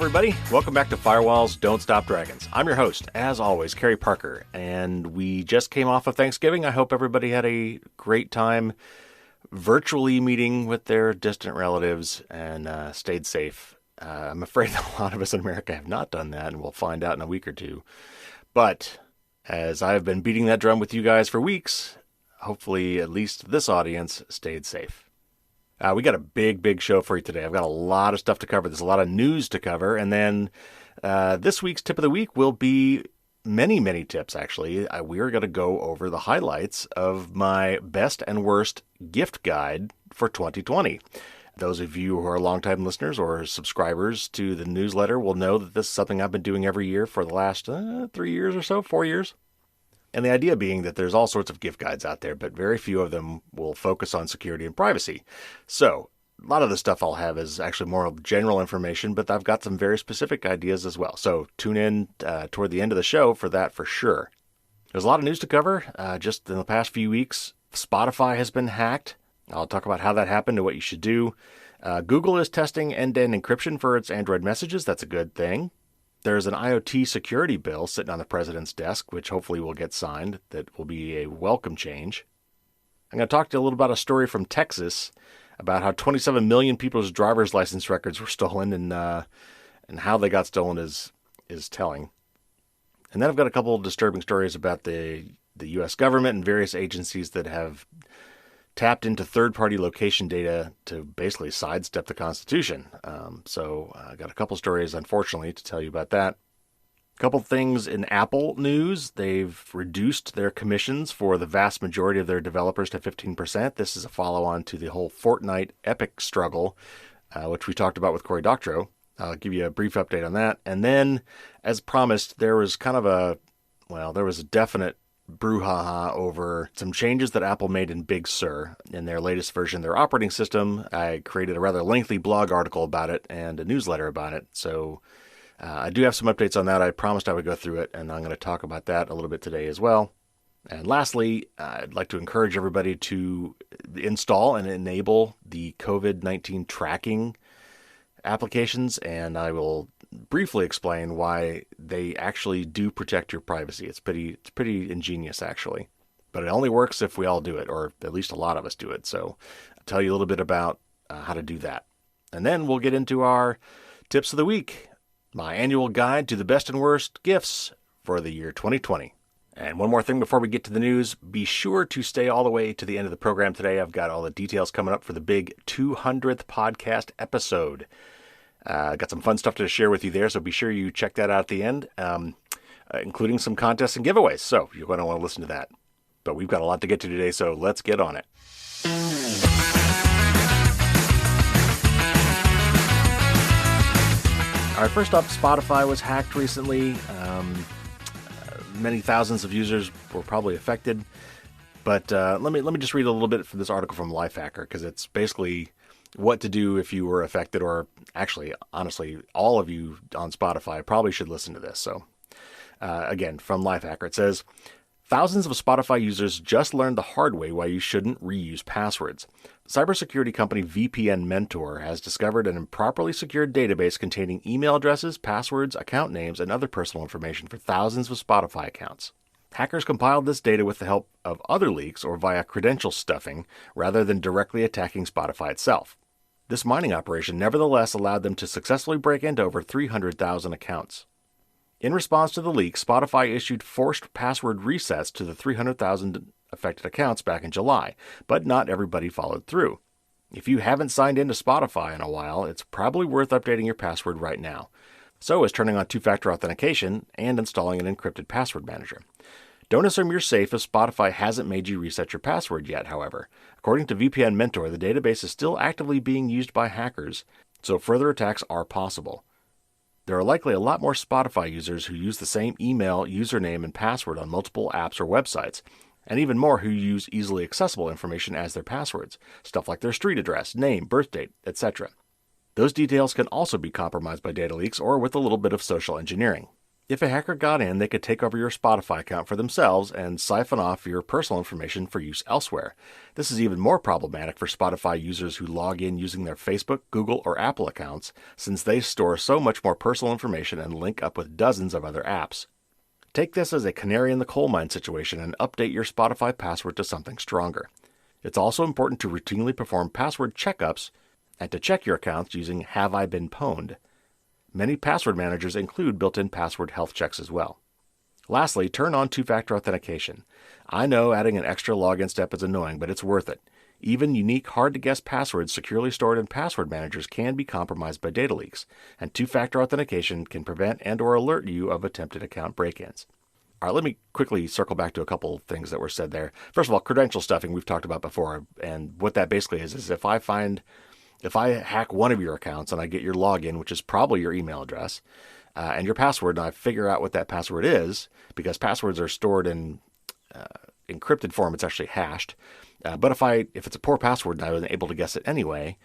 everybody. Welcome back to Firewalls Don't Stop Dragons. I'm your host, as always, Kerry Parker, and we just came off of Thanksgiving. I hope everybody had a great time virtually meeting with their distant relatives and stayed safe. I'm afraid a lot of us in America have not done that, and we'll find out in a week or two. But as I've been beating that drum with you guys for weeks, hopefully at least this audience stayed safe. We got a big show for you today. I've got a lot of stuff to cover. There's a lot of news to cover. And then this week's tip of the week will be many tips, actually. We are going to go over the highlights of my best and worst gift guide for 2020. Those of you who are longtime listeners or subscribers to the newsletter will know that this is something I've been doing every year for the last 3 years or so, 4 years. And the idea being that there's all sorts of gift guides out there, but very few of them will focus on security and privacy. So a lot of the stuff I'll have is actually more general information, but I've got some very specific ideas as well. So tune in toward the end of the show for that for sure. There's a lot of news to cover. Just in the past few weeks, Spotify has been hacked. I'll talk about how that happened and what you should do. Google is testing end-to-end encryption for its Android messages. That's a good thing. There's an IoT security bill sitting on the president's desk, which hopefully will get signed. That will be a welcome change. I'm going to talk to you a little about a story from Texas about how 27 million people's driver's license records were stolen, and how they got stolen is telling. And then I've got a couple of disturbing stories about the U.S. government and various agencies that have tapped into third-party location data to basically sidestep the Constitution. So I got a couple stories, unfortunately, to tell you about that. A couple things in Apple news. They've reduced their commissions for the vast majority of their developers to 15%. This is a follow-on to the whole Fortnite Epic struggle, which we talked about with Cory Doctorow. I'll give you a brief update on that. And then, as promised, there was a definite brouhaha over some changes that Apple made in Big Sur in their latest version of their operating system. I created a rather lengthy blog article about it and a newsletter about it. So I do have some updates on that. I promised I would go through it, and I'm going to talk about that a little bit today as well. And lastly, I'd like to encourage everybody to install and enable the COVID-19 tracking applications, and I will briefly explain why they actually do protect your privacy. It's pretty ingenious, actually. But it only works if we all do it, or at least a lot of us do it. So I'll tell you a little bit about how to do that. And then we'll get into our tips of the week, my annual guide to the best and worst gifts for the year 2020. And one more thing before we get to the news, be sure to stay all the way to the end of the program today. I've got all the details coming up for the big 200th podcast episode. Got some fun stuff to share with you there, so be sure you check that out at the end, including some contests and giveaways. So you're going to want to listen to that. But we've got a lot to get to today, so let's get on it. All right, first up, Spotify was hacked recently. Many thousands of users were probably affected. But let me just read a little bit from this article from Lifehacker, because it's basically what to do if you were affected, or actually, honestly, all of you on Spotify probably should listen to this. So, again, from Lifehacker, it says, thousands of Spotify users just learned the hard way why you shouldn't reuse passwords. Cybersecurity company VPN Mentor has discovered an improperly secured database containing email addresses, passwords, account names, and other personal information for thousands of Spotify accounts. Hackers compiled this data with the help of other leaks or via credential stuffing rather than directly attacking Spotify itself. This mining operation nevertheless allowed them to successfully break into over 300,000 accounts. In response to the leak, Spotify issued forced password resets to the 300,000 affected accounts back in July, but not everybody followed through. If you haven't signed into Spotify in a while, it's probably worth updating your password right now. So is turning on two-factor authentication and installing an encrypted password manager. Don't assume you're safe if Spotify hasn't made you reset your password yet, however. According to VPN Mentor, the database is still actively being used by hackers, so further attacks are possible. There are likely a lot more Spotify users who use the same email, username, and password on multiple apps or websites, and even more who use easily accessible information as their passwords, stuff like their street address, name, birth date, etc. Those details can also be compromised by data leaks or with a little bit of social engineering. If a hacker got in, they could take over your Spotify account for themselves and siphon off your personal information for use elsewhere. This is even more problematic for Spotify users who log in using their Facebook, Google, or Apple accounts, since they store so much more personal information and link up with dozens of other apps. Take this as a canary in the coal mine situation and update your Spotify password to something stronger. It's also important to routinely perform password checkups and to check your accounts using Have I Been Pwned. Many password managers include built-in password health checks as well. Lastly, turn on two-factor authentication. I know adding an extra login step is annoying, but it's worth it. Even unique, hard-to-guess passwords securely stored in password managers can be compromised by data leaks, and two-factor authentication can prevent and/or alert you of attempted account break-ins. All right, let me quickly circle back to a couple of things that were said there. First of all, credential stuffing we've talked about before, and what that basically is if I hack one of your accounts and I get your login, which is probably your email address, and your password, and I figure out what that password is, because passwords are stored in encrypted form, it's actually hashed. But if it's a poor password and I wasn't able to guess it anyway,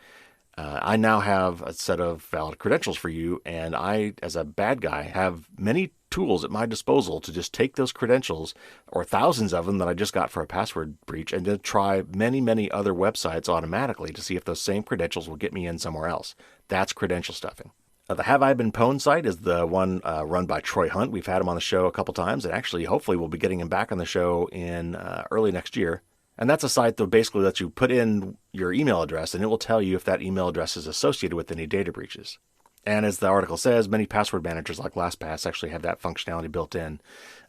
I now have a set of valid credentials for you, and I, as a bad guy, have many tools at my disposal to just take those credentials, or thousands of them that I just got for a password breach, and then try many, many other websites automatically to see if those same credentials will get me in somewhere else. That's credential stuffing. The Have I Been Pwned site is the one run by Troy Hunt. We've had him on the show a couple times, and actually, hopefully, we'll be getting him back on the show in early next year. And that's a site that basically lets you put in your email address, and it will tell you if that email address is associated with any data breaches. And as the article says, many password managers like LastPass actually have that functionality built in,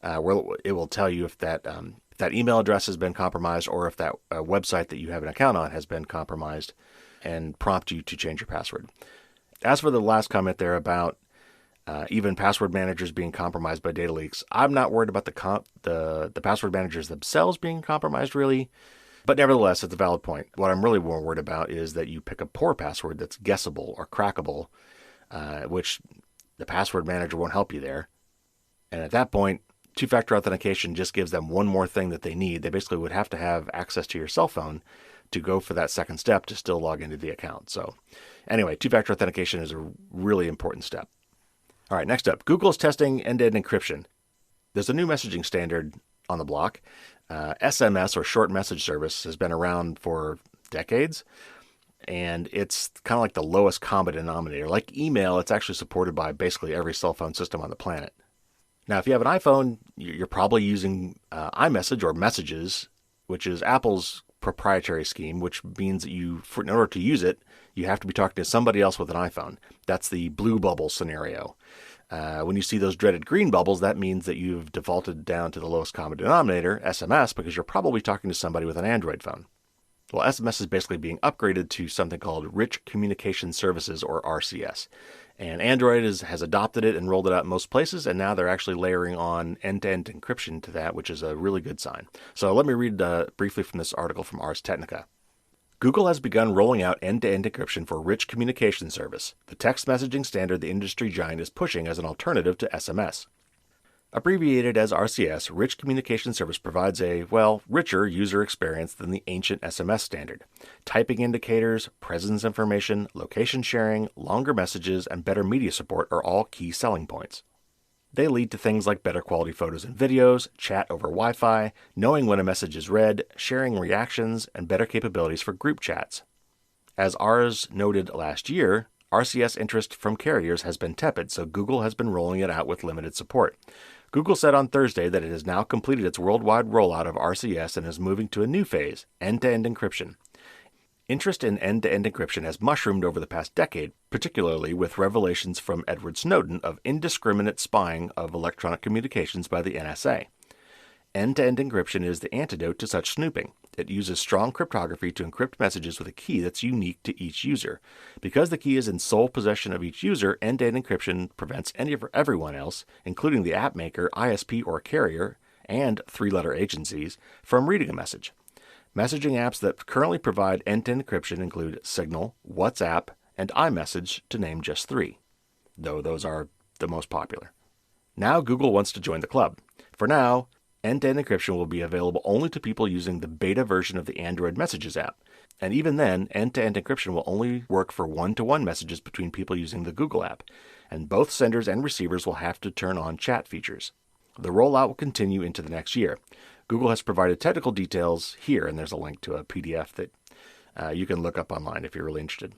where it will tell you if that email address has been compromised, or if that website that you have an account on has been compromised, and prompt you to change your password. As for the last comment there about even password managers being compromised by data leaks, I'm not worried about the password managers themselves being compromised, really. But nevertheless, it's a valid point. What I'm really more worried about is that you pick a poor password that's guessable or crackable, which the password manager won't help you there. And at that point, two-factor authentication just gives them one more thing that they need. They basically would have to have access to your cell phone to go for that second step to still log into the account. So anyway, two-factor authentication is a really important step. All right, next up, Google is testing end-to-end encryption. There's a new messaging standard on the block. SMS, or short message service, has been around for decades, and it's kind of like the lowest common denominator. Like email, it's actually supported by basically every cell phone system on the planet. Now, if you have an iPhone, you're probably using iMessage or Messages, which is Apple's proprietary scheme, which means that in order to use it, you have to be talking to somebody else with an iPhone. That's the blue bubble scenario. When you see those dreaded green bubbles, that means that you've defaulted down to the lowest common denominator, SMS, because you're probably talking to somebody with an Android phone. Well, SMS is basically being upgraded to something called Rich Communication Services, or RCS. And Android has adopted it and rolled it out in most places, and now they're actually layering on end-to-end encryption to that, which is a really good sign. So let me read briefly from this article from Ars Technica. Google has begun rolling out end-to-end encryption for Rich Communication Service, the text messaging standard the industry giant is pushing as an alternative to SMS. Abbreviated as RCS, Rich Communication Service provides a, richer user experience than the ancient SMS standard. Typing indicators, presence information, location sharing, longer messages, and better media support are all key selling points. They lead to things like better quality photos and videos, chat over Wi-Fi, knowing when a message is read, sharing reactions, and better capabilities for group chats. As Ars noted last year, RCS interest from carriers has been tepid, so Google has been rolling it out with limited support. Google said on Thursday that it has now completed its worldwide rollout of RCS and is moving to a new phase, end-to-end encryption. Interest in end-to-end encryption has mushroomed over the past decade, particularly with revelations from Edward Snowden of indiscriminate spying of electronic communications by the NSA. End-to-end encryption is the antidote to such snooping. It uses strong cryptography to encrypt messages with a key that's unique to each user. Because the key is in sole possession of each user, end-to-end encryption prevents everyone else, including the app maker, ISP, or carrier, and three-letter agencies, from reading a message. Messaging apps that currently provide end-to-end encryption include Signal, WhatsApp, and iMessage, to name just three, though those are the most popular. Now Google wants to join the club. For now, End-to-end encryption will be available only to people using the beta version of the Android Messages app. And even then, end-to-end encryption will only work for one-to-one messages between people using the Google app. And both senders and receivers will have to turn on chat features. The rollout will continue into the next year. Google has provided technical details here, and there's a link to a PDF that you can look up online if you're really interested.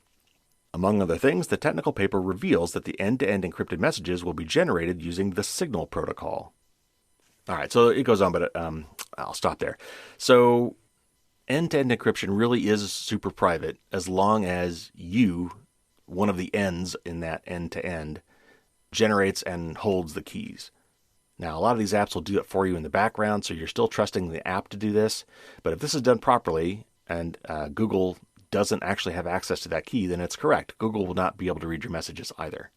Among other things, the technical paper reveals that the end-to-end encrypted messages will be generated using the Signal protocol. All right, so it goes on, but I'll stop there. So end-to-end encryption really is super private as long as you, one of the ends in that end-to-end, generates and holds the keys. Now, a lot of these apps will do it for you in the background, so you're still trusting the app to do this. But if this is done properly and Google doesn't actually have access to that key, then it's correct. Google will not be able to read your messages either,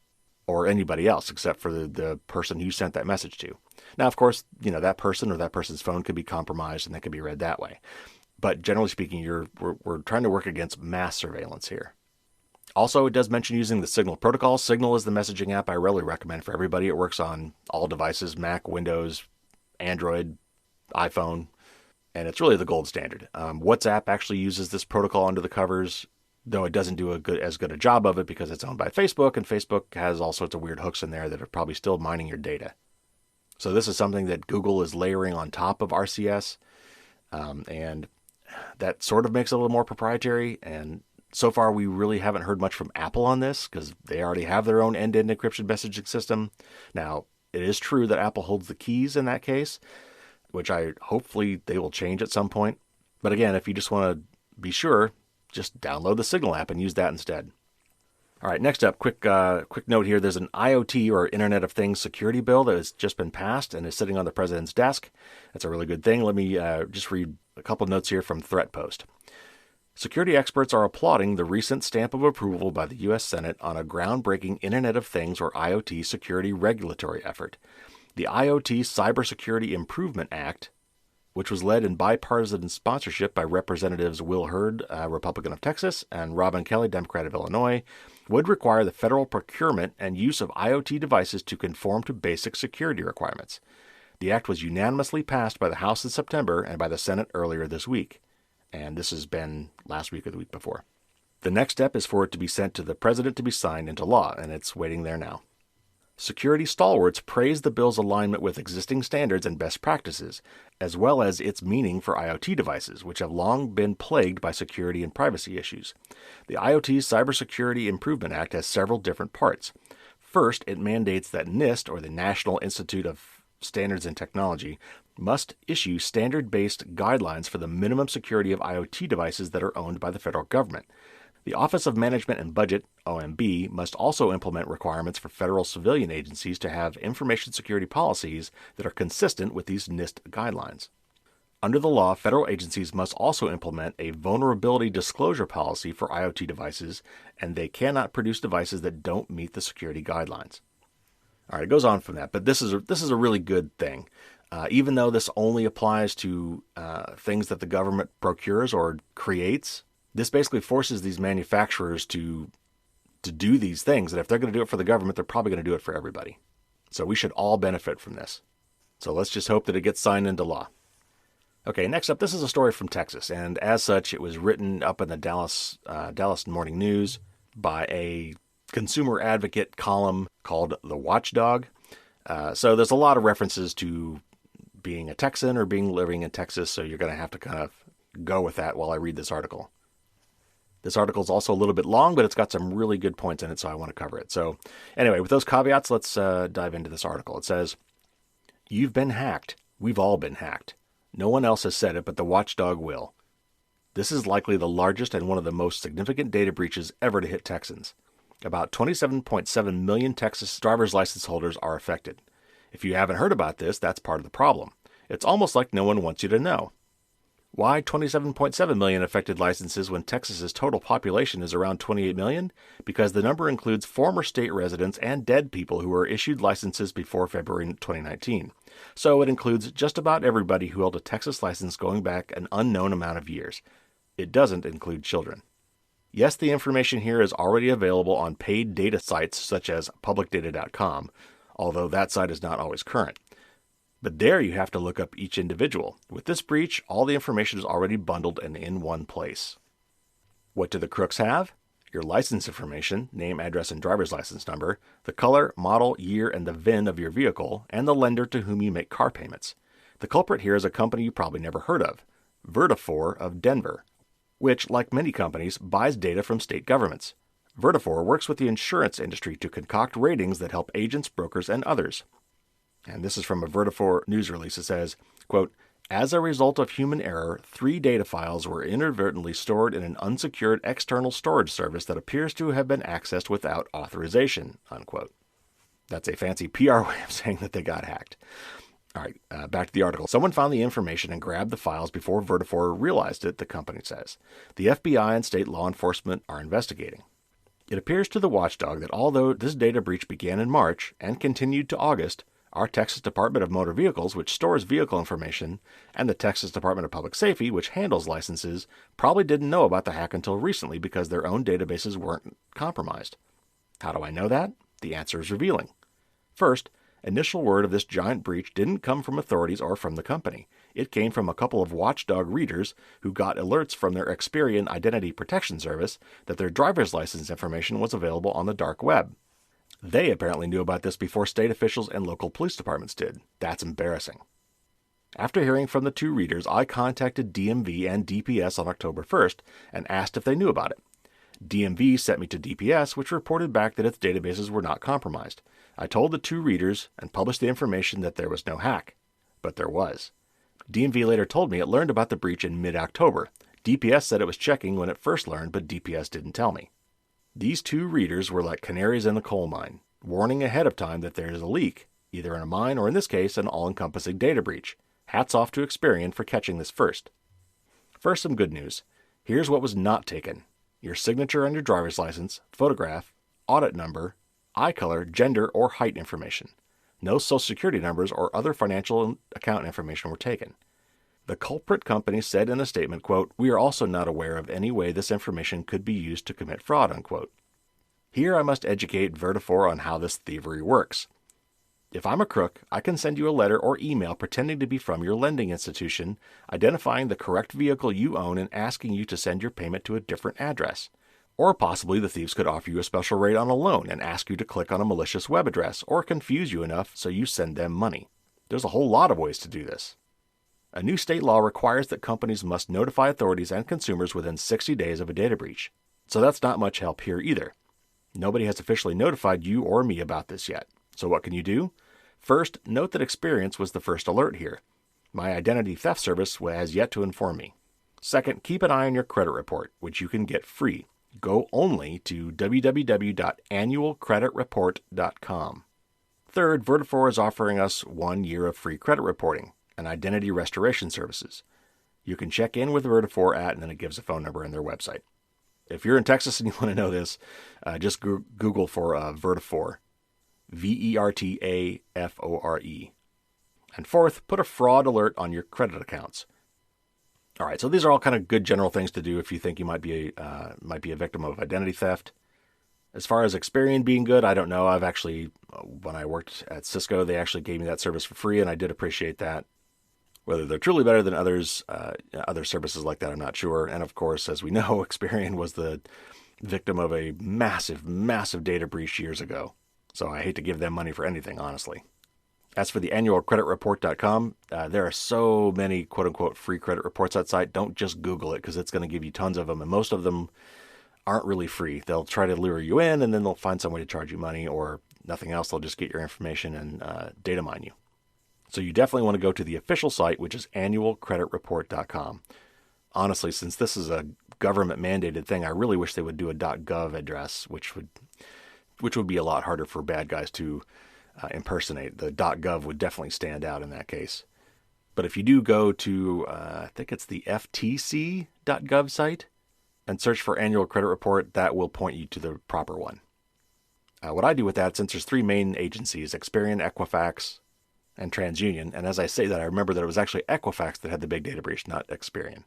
or anybody else except for the person you sent that message to. Now, of course, that person or that person's phone could be compromised and that could be read that way. But generally speaking, we're trying to work against mass surveillance here. Also, it does mention using the Signal protocol. Signal is the messaging app I really recommend for everybody. It works on all devices, Mac, Windows, Android, iPhone, and it's really the gold standard. WhatsApp actually uses this protocol under the covers, though it doesn't do as good a job of it because it's owned by Facebook, and Facebook has all sorts of weird hooks in there that are probably still mining your data. So this is something that Google is layering on top of RCS, and that sort of makes it a little more proprietary. And so far, we really haven't heard much from Apple on this because they already have their own end-to-end encryption messaging system. Now, it is true that Apple holds the keys in that case, which hopefully they will change at some point. But again, if you just want to be sure, just download the Signal app and use that instead. All right, next up, quick note here. There's an IoT or Internet of Things security bill that has just been passed and is sitting on the president's desk. That's a really good thing. Let me just read a couple notes here from ThreatPost. Security experts are applauding the recent stamp of approval by the U.S. Senate on a groundbreaking Internet of Things or IoT security regulatory effort. The IoT Cybersecurity Improvement Act, which was led in bipartisan sponsorship by Representatives Will Hurd, Republican of Texas, and Robin Kelly, Democrat of Illinois, would require the federal procurement and use of IoT devices to conform to basic security requirements. The act was unanimously passed by the House in September and by the Senate earlier this week. And this has been last week or the week before. The next step is for it to be sent to the president to be signed into law, and it's waiting there now. Security stalwarts praise the bill's alignment with existing standards and best practices, as well as its meaning for IoT devices, which have long been plagued by security and privacy issues. The IoT Cybersecurity Improvement Act has several different parts. First, it mandates that NIST, or the National Institute of Standards and Technology, must issue standard-based guidelines for the minimum security of IoT devices that are owned by the federal government. The Office of Management and Budget, OMB, must also implement requirements for federal civilian agencies to have information security policies that are consistent with these NIST guidelines. Under the law, federal agencies must also implement a vulnerability disclosure policy for IoT devices, and they cannot produce devices that don't meet the security guidelines. All right, it goes on from that, but this is a really good thing. Even though this only applies to things that the government procures or creates, this basically forces these manufacturers to do these things. And if they're going to do it for the government, they're probably going to do it for everybody. So we should all benefit from this. So let's just hope that it gets signed into law. Okay, next up, this is a story from Texas. And as such, it was written up in the Dallas Morning News by a consumer advocate column called The Watchdog. So there's a lot of references to being a Texan or living in Texas, so you're going to have to kind of go with that while I read this article. This article is also a little bit long, but it's got some really good points in it, so I want to cover it. So anyway, with those caveats, let's dive into this article. It says, "You've been hacked. We've all been hacked. No one else has said it, but the watchdog will. This is likely the largest and one of the most significant data breaches ever to hit Texans. About 27.7 million Texas driver's license holders are affected. If you haven't heard about this, that's part of the problem. It's almost like no one wants you to know. Why 27.7 million affected licenses when Texas's total population is around 28 million? Because the number includes former state residents and dead people who were issued licenses before February 2019. So it includes just about everybody who held a Texas license going back an unknown amount of years. It doesn't include children. Yes, the information here is already available on paid data sites such as publicdata.com, although that site is not always current. But there you have to look up each individual. With this breach, all the information is already bundled and in one place. What do the crooks have? Your license information, name, address, and driver's license number, the color, model, year, and the VIN of your vehicle, and the lender to whom you make car payments. The culprit here is a company you probably never heard of, Vertafore of Denver, which, like many companies, buys data from state governments. Vertafore works with the insurance industry to concoct ratings that help agents, brokers, and others. And this is from a Vertafore news release. It says, quote, as a result of human error, 3 data files were inadvertently stored in an unsecured external storage service that appears to have been accessed without authorization, unquote. That's a fancy PR way of saying that they got hacked. All right, back to the article. Someone found the information and grabbed the files before Vertafore realized it, the company says. The FBI and state law enforcement are investigating. It appears to the watchdog that although this data breach began in March and continued to August, our Texas Department of Motor Vehicles, which stores vehicle information, and the Texas Department of Public Safety, which handles licenses, probably didn't know about the hack until recently because their own databases weren't compromised. How do I know that? The answer is revealing. First, initial word of this giant breach didn't come from authorities or from the company. It came from a couple of watchdog readers who got alerts from their Experian Identity Protection Service that their driver's license information was available on the dark web. They apparently knew about this before state officials and local police departments did. That's embarrassing. After hearing from the 2 readers, I contacted DMV and DPS on October 1st and asked if they knew about it. DMV sent me to DPS, which reported back that its databases were not compromised. I told the 2 readers and published the information that there was no hack. But there was. DMV later told me it learned about the breach in mid-October. DPS said it was checking when it first learned, but DPS didn't tell me. These 2 readers were like canaries in the coal mine, warning ahead of time that there is a leak, either in a mine or in this case, an all-encompassing data breach. Hats off to Experian for catching this first. First, some good news. Here's what was not taken. Your signature on your driver's license, photograph, audit number, eye color, gender, or height information. No social security numbers or other financial account information were taken. The culprit company said in a statement, quote, we are also not aware of any way this information could be used to commit fraud, unquote. Here I must educate Vertafore on how this thievery works. If I'm a crook, I can send you a letter or email pretending to be from your lending institution, identifying the correct vehicle you own and asking you to send your payment to a different address. Or possibly the thieves could offer you a special rate on a loan and ask you to click on a malicious web address or confuse you enough so you send them money. There's a whole lot of ways to do this. A new state law requires that companies must notify authorities and consumers within 60 days of a data breach. So that's not much help here either. Nobody has officially notified you or me about this yet. So what can you do? First, note that Experian was the first alert here. My identity theft service has yet to inform me. Second, keep an eye on your credit report, which you can get free. Go only to www.annualcreditreport.com. Third, Vertafore is offering us 1 year of free credit reporting and identity restoration services. You can check in with Vertafore at, and then it gives a phone number and their website. If you're in Texas and you want to know this, just Google for Vertafore, Vertafore. And fourth, put a fraud alert on your credit accounts. All right, so these are all kind of good general things to do if you think you might be a victim of identity theft. As far as Experian being good, I don't know. I've actually, when I worked at Cisco, they actually gave me that service for free, and I did appreciate that. Whether they're truly better than others, other services like that, I'm not sure. And of course, as we know, Experian was the victim of a massive, massive data breach years ago. So I hate to give them money for anything, honestly. As for the annualcreditreport.com, there are so many quote-unquote free credit reports on that site. Don't just Google it because it's going to give you tons of them, and most of them aren't really free. They'll try to lure you in, and then they'll find some way to charge you money, or nothing else. They'll just get your information and data mine you. So you definitely want to go to the official site, which is annualcreditreport.com. Honestly, since this is a government-mandated thing, I really wish they would do a .gov address, which would be a lot harder for bad guys to impersonate. The .gov would definitely stand out in that case. But if you do go to, I think it's the ftc.gov site, and search for annual credit report, that will point you to the proper one. What I do with that, since there's 3 main agencies, Experian, Equifax, and TransUnion, and as I say that, I remember that it was actually Equifax that had the big data breach, not Experian.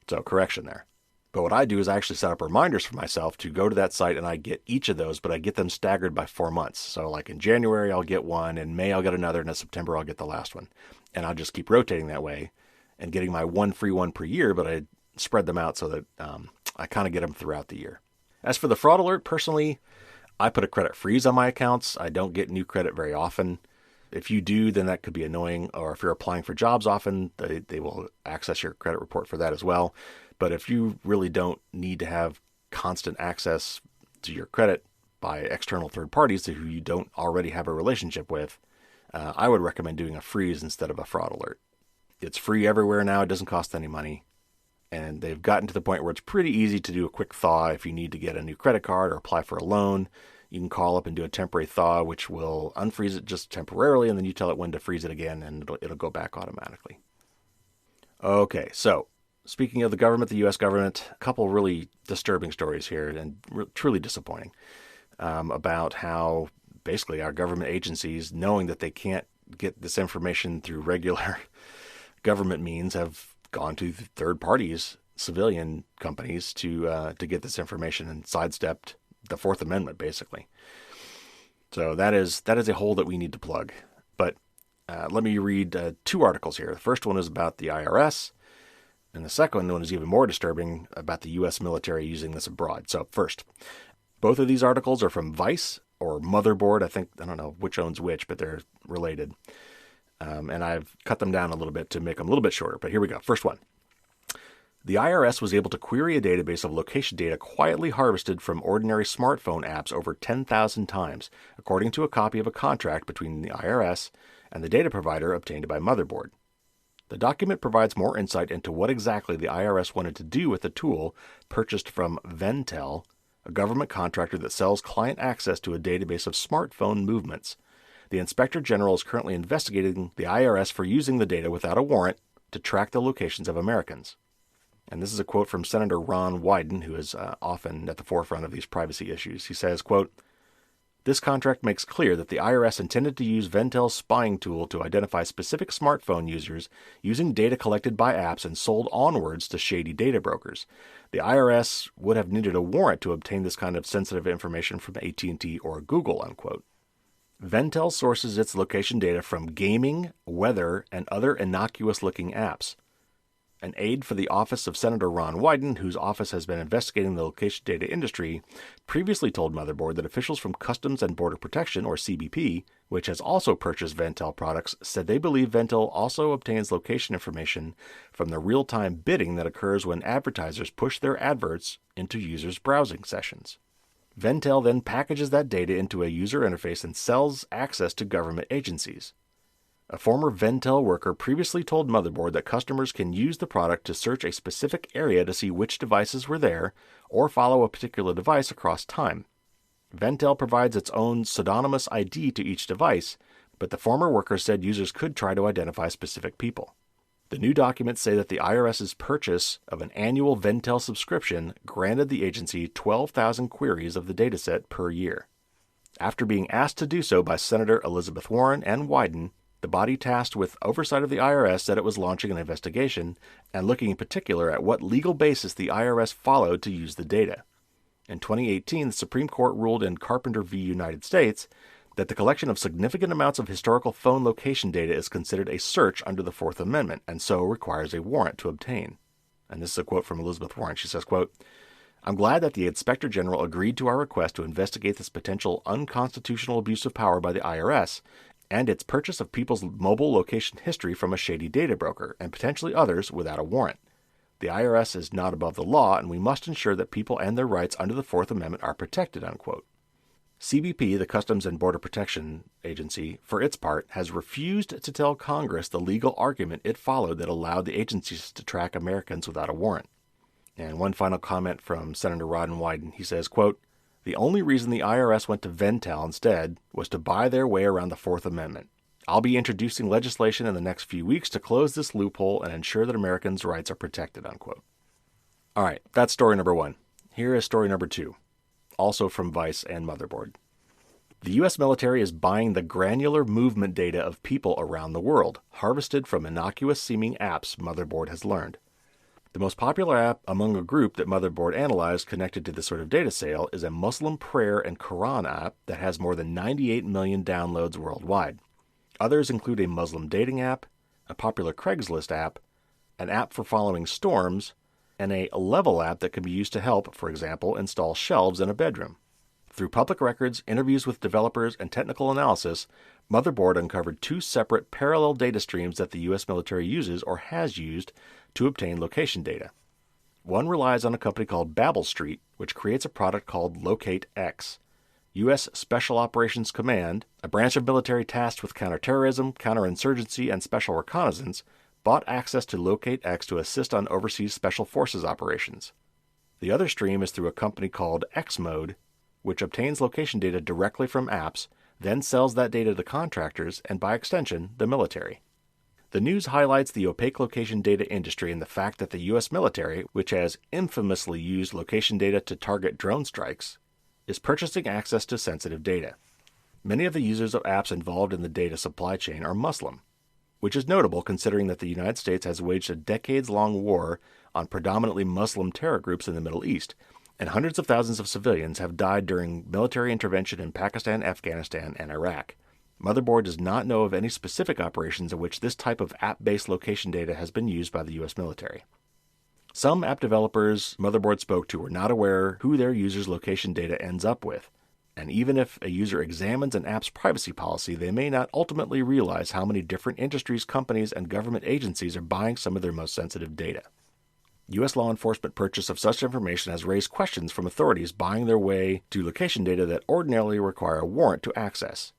So correction there. But what I do is I actually set up reminders for myself to go to that site, and I get each of those, but I get them staggered by 4 months. So like in January, I'll get one, in May, I'll get another, and in September, I'll get the last one. And I'll just keep rotating that way and getting my one free one per year, but I spread them out so that I kind of get them throughout the year. As for the fraud alert, personally, I put a credit freeze on my accounts. I don't get new credit very often. If you do, then that could be annoying. Or if you're applying for jobs often, they will access your credit report for that as well. But if you really don't need to have constant access to your credit by external third parties who you don't already have a relationship with, I would recommend doing a freeze instead of a fraud alert. It's free everywhere now. It doesn't cost any money. And they've gotten to the point where it's pretty easy to do a quick thaw if you need to get a new credit card or apply for a loan. You can call up and do a temporary thaw, which will unfreeze it just temporarily, and then you tell it when to freeze it again, and it'll go back automatically. Okay, so speaking of the government, the U.S. government, a couple really disturbing stories here and truly disappointing about how basically our government agencies, knowing that they can't get this information through regular government means, have gone to third parties, civilian companies, to get this information and sidestepped the Fourth Amendment, basically. So that is a hole that we need to plug. But let me read 2 articles here. The first one is about the IRS, and the second one is even more disturbing, about the U.S. military using this abroad. So first, both of these articles are from Vice or Motherboard. I don't know which owns which, but they're related. And I've cut them down a little bit to make them a little bit shorter. But here we go. First one. The IRS was able to query a database of location data quietly harvested from ordinary smartphone apps over 10,000 times, according to a copy of a contract between the IRS and the data provider obtained by Motherboard. The document provides more insight into what exactly the IRS wanted to do with the tool purchased from Ventel, a government contractor that sells client access to a database of smartphone movements. The Inspector General is currently investigating the IRS for using the data without a warrant to track the locations of Americans. And this is a quote from Senator Ron Wyden, who is often at the forefront of these privacy issues. He says, quote, "This contract makes clear that the IRS intended to use Ventel's spying tool to identify specific smartphone users using data collected by apps and sold onwards to shady data brokers. The IRS would have needed a warrant to obtain this kind of sensitive information from AT&T or Google," unquote. Ventel sources its location data from gaming, weather, and other innocuous-looking apps. An aide for the office of Senator Ron Wyden, whose office has been investigating the location data industry, previously told Motherboard that officials from Customs and Border Protection, or CBP, which has also purchased Ventel products, said they believe Ventel also obtains location information from the real-time bidding that occurs when advertisers push their adverts into users' browsing sessions. Ventel then packages that data into a user interface and sells access to government agencies. A former Ventel worker previously told Motherboard that customers can use the product to search a specific area to see which devices were there or follow a particular device across time. Ventel provides its own pseudonymous ID to each device, but the former worker said users could try to identify specific people. The new documents say that the IRS's purchase of an annual Ventel subscription granted the agency 12,000 queries of the dataset per year. After being asked to do so by Senator Elizabeth Warren and Wyden, the body tasked with oversight of the IRS said it was launching an investigation and looking in particular at what legal basis the IRS followed to use the data. In 2018, the Supreme Court ruled in Carpenter v. United States that the collection of significant amounts of historical phone location data is considered a search under the Fourth Amendment and so requires a warrant to obtain. And this is a quote from Elizabeth Warren. She says, quote, "I'm glad that the Inspector General agreed to our request to investigate this potential unconstitutional abuse of power by the IRS and its purchase of people's mobile location history from a shady data broker and potentially others without a warrant. The IRS is not above the law, and we must ensure that people and their rights under the Fourth Amendment are protected," unquote. CBP, the Customs and Border Protection Agency, for its part, has refused to tell Congress the legal argument it followed that allowed the agencies to track Americans without a warrant. And one final comment from Senator Ron Wyden. He says, quote, "The only reason the IRS went to Ventel instead was to buy their way around the Fourth Amendment. I'll be introducing legislation in the next few weeks to close this loophole and ensure that Americans' rights are protected," unquote. All right, that's story number 1. Here is story number 2, also from Vice and Motherboard. The U.S. military is buying the granular movement data of people around the world, harvested from innocuous-seeming apps, Motherboard has learned. The most popular app among a group that Motherboard analyzed connected to this sort of data sale is a Muslim prayer and Quran app that has more than 98 million downloads worldwide. Others include a Muslim dating app, a popular Craigslist app, an app for following storms, and a level app that can be used to help, for example, install shelves in a bedroom. Through public records, interviews with developers, and technical analysis, Motherboard uncovered two separate parallel data streams that the U.S. military uses or has used to obtain location data. One relies on a company called Babel Street, which creates a product called Locate X. U.S. Special Operations Command, a branch of military tasked with counterterrorism, counterinsurgency, and special reconnaissance, bought access to Locate X to assist on overseas special forces operations. The other stream is through a company called X-Mode, which obtains location data directly from apps, then sells that data to contractors and, by extension, the military. The news highlights the opaque location data industry and the fact that the U.S. military, which has infamously used location data to target drone strikes, is purchasing access to sensitive data. Many of the users of apps involved in the data supply chain are Muslim, which is notable considering that the United States has waged a decades-long war on predominantly Muslim terror groups in the Middle East, and hundreds of thousands of civilians have died during military intervention in Pakistan, Afghanistan, and Iraq. Motherboard does not know of any specific operations in which this type of app-based location data has been used by the U.S. military. Some app developers Motherboard spoke to were not aware who their users' location data ends up with, and even if a user examines an app's privacy policy, they may not ultimately realize how many different industries, companies, and government agencies are buying some of their most sensitive data. U.S. law enforcement purchase of such information has raised questions from authorities buying their way to location data that ordinarily require a warrant to access.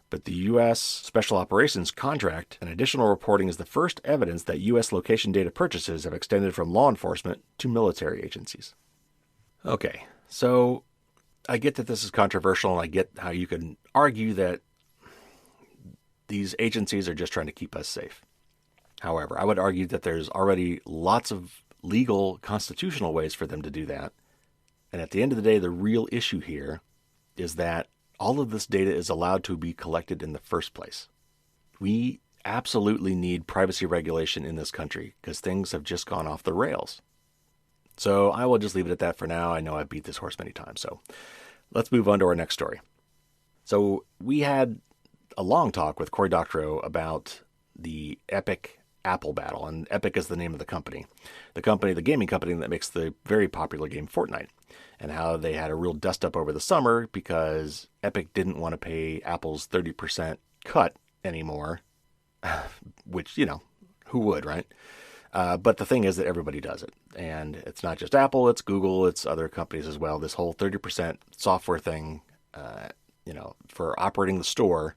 But the U.S. Special Operations contract and additional reporting is the first evidence that U.S. location data purchases have extended from law enforcement to military agencies. Okay, so I get that this is controversial, and I get how you can argue that these agencies are just trying to keep us safe. However, I would argue that there's already lots of legal, constitutional ways for them to do that. And at the end of the day, the real issue here is that all of this data is allowed to be collected in the first place. We absolutely need privacy regulation in this country because things have just gone off the rails. So I will just leave it at that for now. I know I've beat this horse many times. So let's move on to our next story. So we had a long talk with Cory Doctorow about the Epic Apple battle, and Epic is the name of the company, the gaming company that makes the very popular game Fortnite, and how they had a real dust-up over the summer because Epic didn't want to pay Apple's 30% cut anymore, which, who would, right? But the thing is that everybody does it, and it's not just Apple, it's Google, it's other companies as well. This whole 30% software thing, for operating the store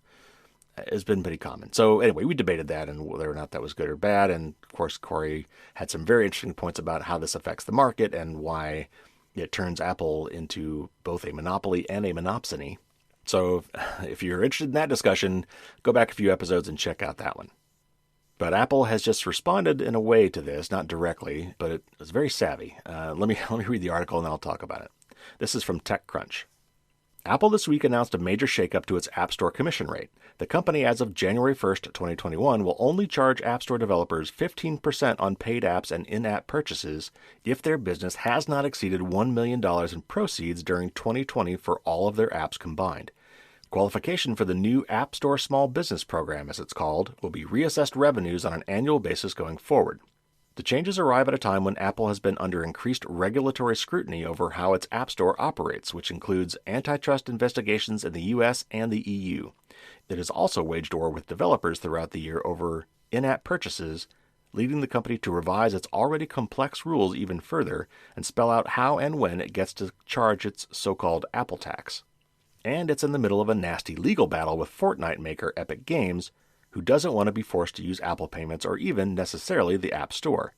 has been pretty common. So anyway, we debated that and whether or not that was good or bad. And of course, Cory had some very interesting points about how this affects the market and why it turns Apple into both a monopoly and a monopsony. So if you're interested in that discussion, go back a few episodes and check out that one. But Apple has just responded in a way to this, not directly, but it was very savvy. Let me read the article and then I'll talk about it. This is from TechCrunch. Apple this week announced a major shakeup to its App Store commission rate. The company, as of January 1st, 2021, will only charge App Store developers 15% on paid apps and in-app purchases if their business has not exceeded $1 million in proceeds during 2020 for all of their apps combined. Qualification for the new App Store Small Business Program, as it's called, will be reassessed revenues on an annual basis going forward. The changes arrive at a time when Apple has been under increased regulatory scrutiny over how its App Store operates, which includes antitrust investigations in the U.S. and the EU. It has also waged war with developers throughout the year over in-app purchases, leading the company to revise its already complex rules even further and spell out how and when it gets to charge its so-called Apple tax. And it's in the middle of a nasty legal battle with Fortnite maker Epic Games, who doesn't want to be forced to use Apple payments or even necessarily the App Store.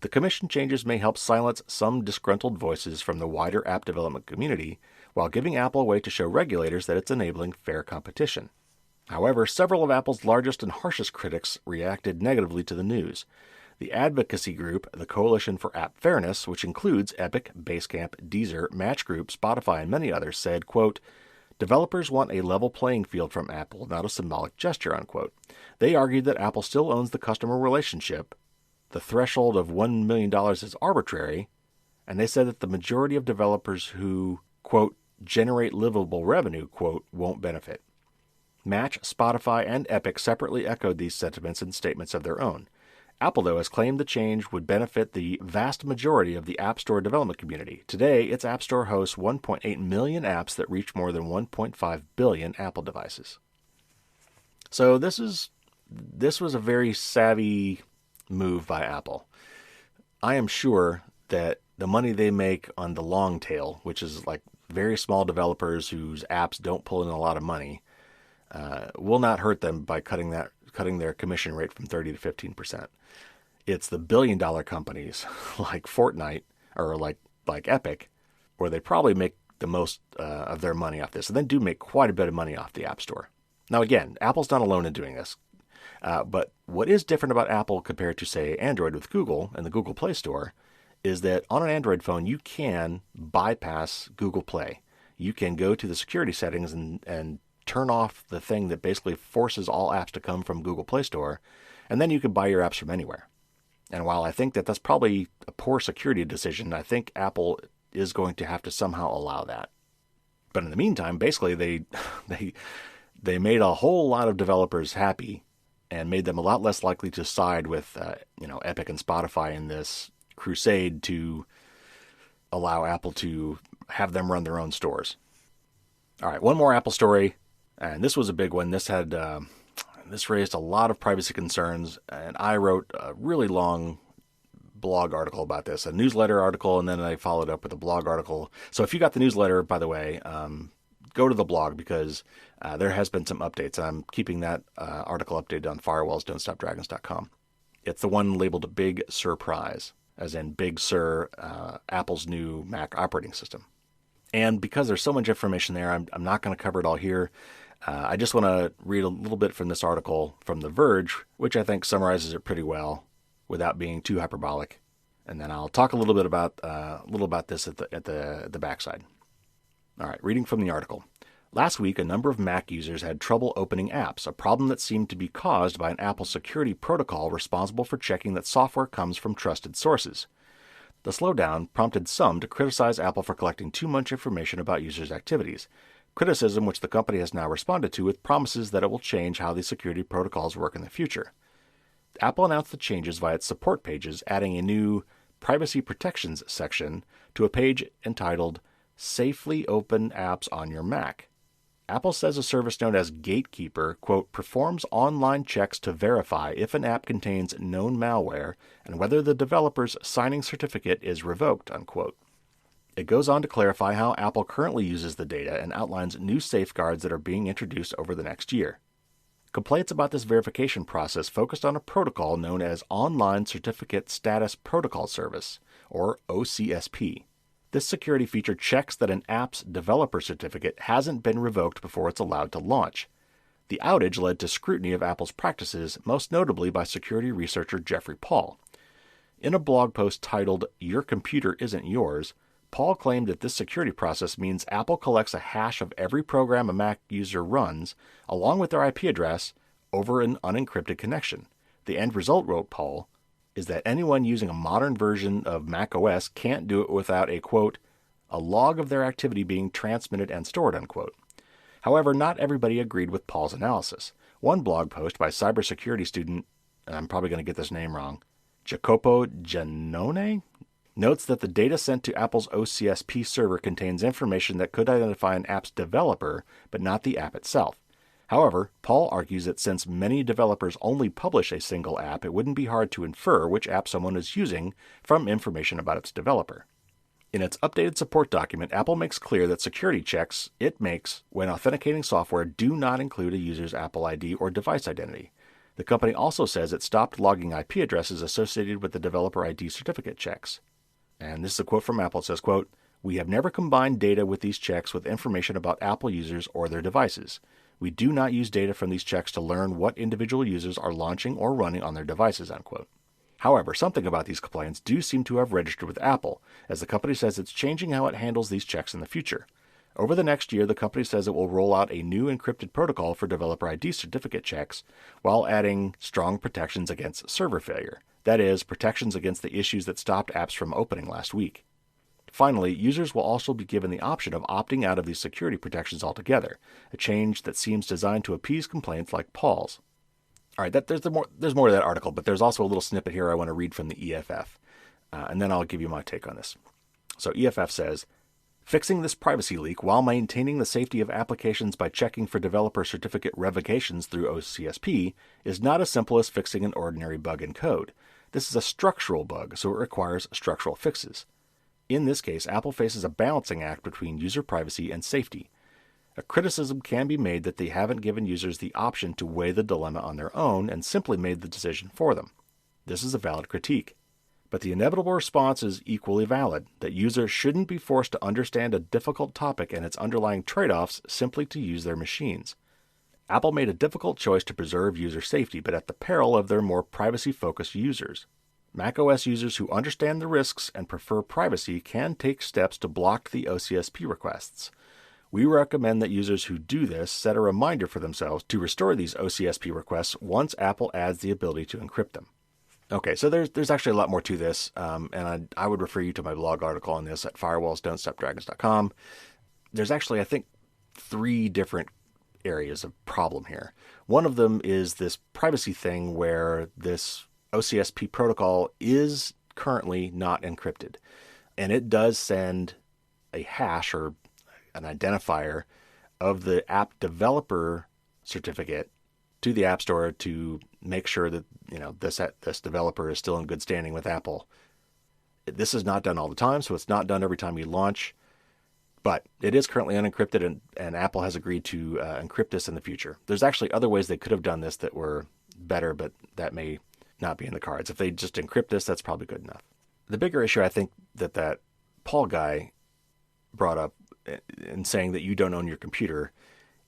The commission changes may help silence some disgruntled voices from the wider app development community, while giving Apple a way to show regulators that it's enabling fair competition. However, several of Apple's largest and harshest critics reacted negatively to the news. The advocacy group, the Coalition for App Fairness, which includes Epic, Basecamp, Deezer, Match Group, Spotify, and many others, said, quote, "Developers want a level playing field from Apple, not a symbolic gesture," unquote. They argued that Apple still owns the customer relationship, the threshold of $1 million is arbitrary, and they said that the majority of developers who, quote, generate livable revenue, quote, won't benefit. Match, Spotify, and Epic separately echoed these sentiments in statements of their own. Apple, though, has claimed the change would benefit the vast majority of the App Store development community. Today, its App Store hosts 1.8 million apps that reach more than 1.5 billion Apple devices. So this was a very savvy move by Apple. I am sure that the money they make on the long tail, which is like very small developers whose apps don't pull in a lot of money, will not hurt them by cutting their commission rate from 30 to 15%. It's the billion-dollar companies like Fortnite or like Epic, where they probably make the most of their money off this, and then do make quite a bit of money off the App Store. Now, again, Apple's not alone in doing this, but what is different about Apple compared to, say, Android with Google and the Google Play Store is that on an Android phone, you can bypass Google Play. You can go to the security settings and turn off the thing that basically forces all apps to come from Google Play Store, and then you can buy your apps from anywhere. And while I think that that's probably a poor security decision, I think Apple is going to have to somehow allow that. But in the meantime, basically they made a whole lot of developers happy and made them a lot less likely to side with Epic and Spotify in this crusade to allow Apple to have them run their own stores. All right, one more Apple story, and this was a big one. This raised a lot of privacy concerns, and I wrote a really long blog article about this, a newsletter article, and then I followed up with a blog article. So if you got the newsletter, by the way, go to the blog because there has been some updates. I'm keeping that article updated on firewallsdon'tstopdragons.com. It's the one labeled Big Surprise, as in Big Sur, Apple's new Mac operating system. And because there's so much information there, I'm not going to cover it all here. I just want to read a little bit from this article from The Verge, which I think summarizes it pretty well without being too hyperbolic. And then I'll talk a little bit about this at the backside. All right, reading from the article. Last week, a number of Mac users had trouble opening apps, a problem that seemed to be caused by an Apple security protocol responsible for checking that software comes from trusted sources. The slowdown prompted some to criticize Apple for collecting too much information about users' activities, criticism which the company has now responded to with promises that it will change how these security protocols work in the future. Apple announced the changes via its support pages, adding a new Privacy Protections section to a page entitled Safely Open Apps on Your Mac. Apple says a service known as Gatekeeper, quote, performs online checks to verify if an app contains known malware and whether the developer's signing certificate is revoked, unquote. It goes on to clarify how Apple currently uses the data and outlines new safeguards that are being introduced over the next year. Complaints about this verification process focused on a protocol known as Online Certificate Status Protocol Service, or OCSP. This security feature checks that an app's developer certificate hasn't been revoked before it's allowed to launch. The outage led to scrutiny of Apple's practices, most notably by security researcher Jeffrey Paul. In a blog post titled Your Computer Isn't Yours, Paul claimed that this security process means Apple collects a hash of every program a Mac user runs, along with their IP address, over an unencrypted connection. The end result, wrote Paul, is that anyone using a modern version of Mac OS can't do it without a, quote, a log of their activity being transmitted and stored, unquote. However, not everybody agreed with Paul's analysis. One blog post by cybersecurity student, and I'm probably going to get this name wrong, Jacopo Giannone, notes that the data sent to Apple's OCSP server contains information that could identify an app's developer, but not the app itself. However, Paul argues that since many developers only publish a single app, it wouldn't be hard to infer which app someone is using from information about its developer. In its updated support document, Apple makes clear that security checks it makes when authenticating software do not include a user's Apple ID or device identity. The company also says it stopped logging IP addresses associated with the developer ID certificate checks. And this is a quote from Apple. It says, quote, we have never combined data with these checks with information about Apple users or their devices. We do not use data from these checks to learn what individual users are launching or running on their devices, unquote. However, something about these complaints do seem to have registered with Apple, as the company says it's changing how it handles these checks in the future. Over the next year, the company says it will roll out a new encrypted protocol for developer ID certificate checks while adding strong protections against server failure. That is, protections against the issues that stopped apps from opening last week. Finally, users will also be given the option of opting out of these security protections altogether, a change that seems designed to appease complaints like Paul's. All right, there's more to that article, but there's also a little snippet here I want to read from the EFF, and then I'll give you my take on this. So EFF says, fixing this privacy leak while maintaining the safety of applications by checking for developer certificate revocations through OCSP is not as simple as fixing an ordinary bug in code. This is a structural bug, so it requires structural fixes. In this case, Apple faces a balancing act between user privacy and safety. A criticism can be made that they haven't given users the option to weigh the dilemma on their own and simply made the decision for them. This is a valid critique. But the inevitable response is equally valid, that users shouldn't be forced to understand a difficult topic and its underlying trade-offs simply to use their machines. Apple made a difficult choice to preserve user safety, but at the peril of their more privacy-focused users. macOS users who understand the risks and prefer privacy can take steps to block the OCSP requests. We recommend that users who do this set a reminder for themselves to restore these OCSP requests once Apple adds the ability to encrypt them. Okay, so there's actually a lot more to this, and I would refer you to my blog article on this at firewallsdon'tstopdragons.com. There's actually, I think, 3 different areas of problem here. One of them is this privacy thing where this OCSP protocol is currently not encrypted, and it does send a hash or an identifier of the app developer certificate to the App Store to make sure that this developer is still in good standing with Apple. This is not done all the time, so it's not done every time you launch, but it is currently unencrypted, and Apple has agreed to encrypt this in the future. There's actually other ways they could have done this that were better, but that may not be in the cards. If they just encrypt this, that's probably good enough. The bigger issue I think that Paul guy brought up in saying that you don't own your computer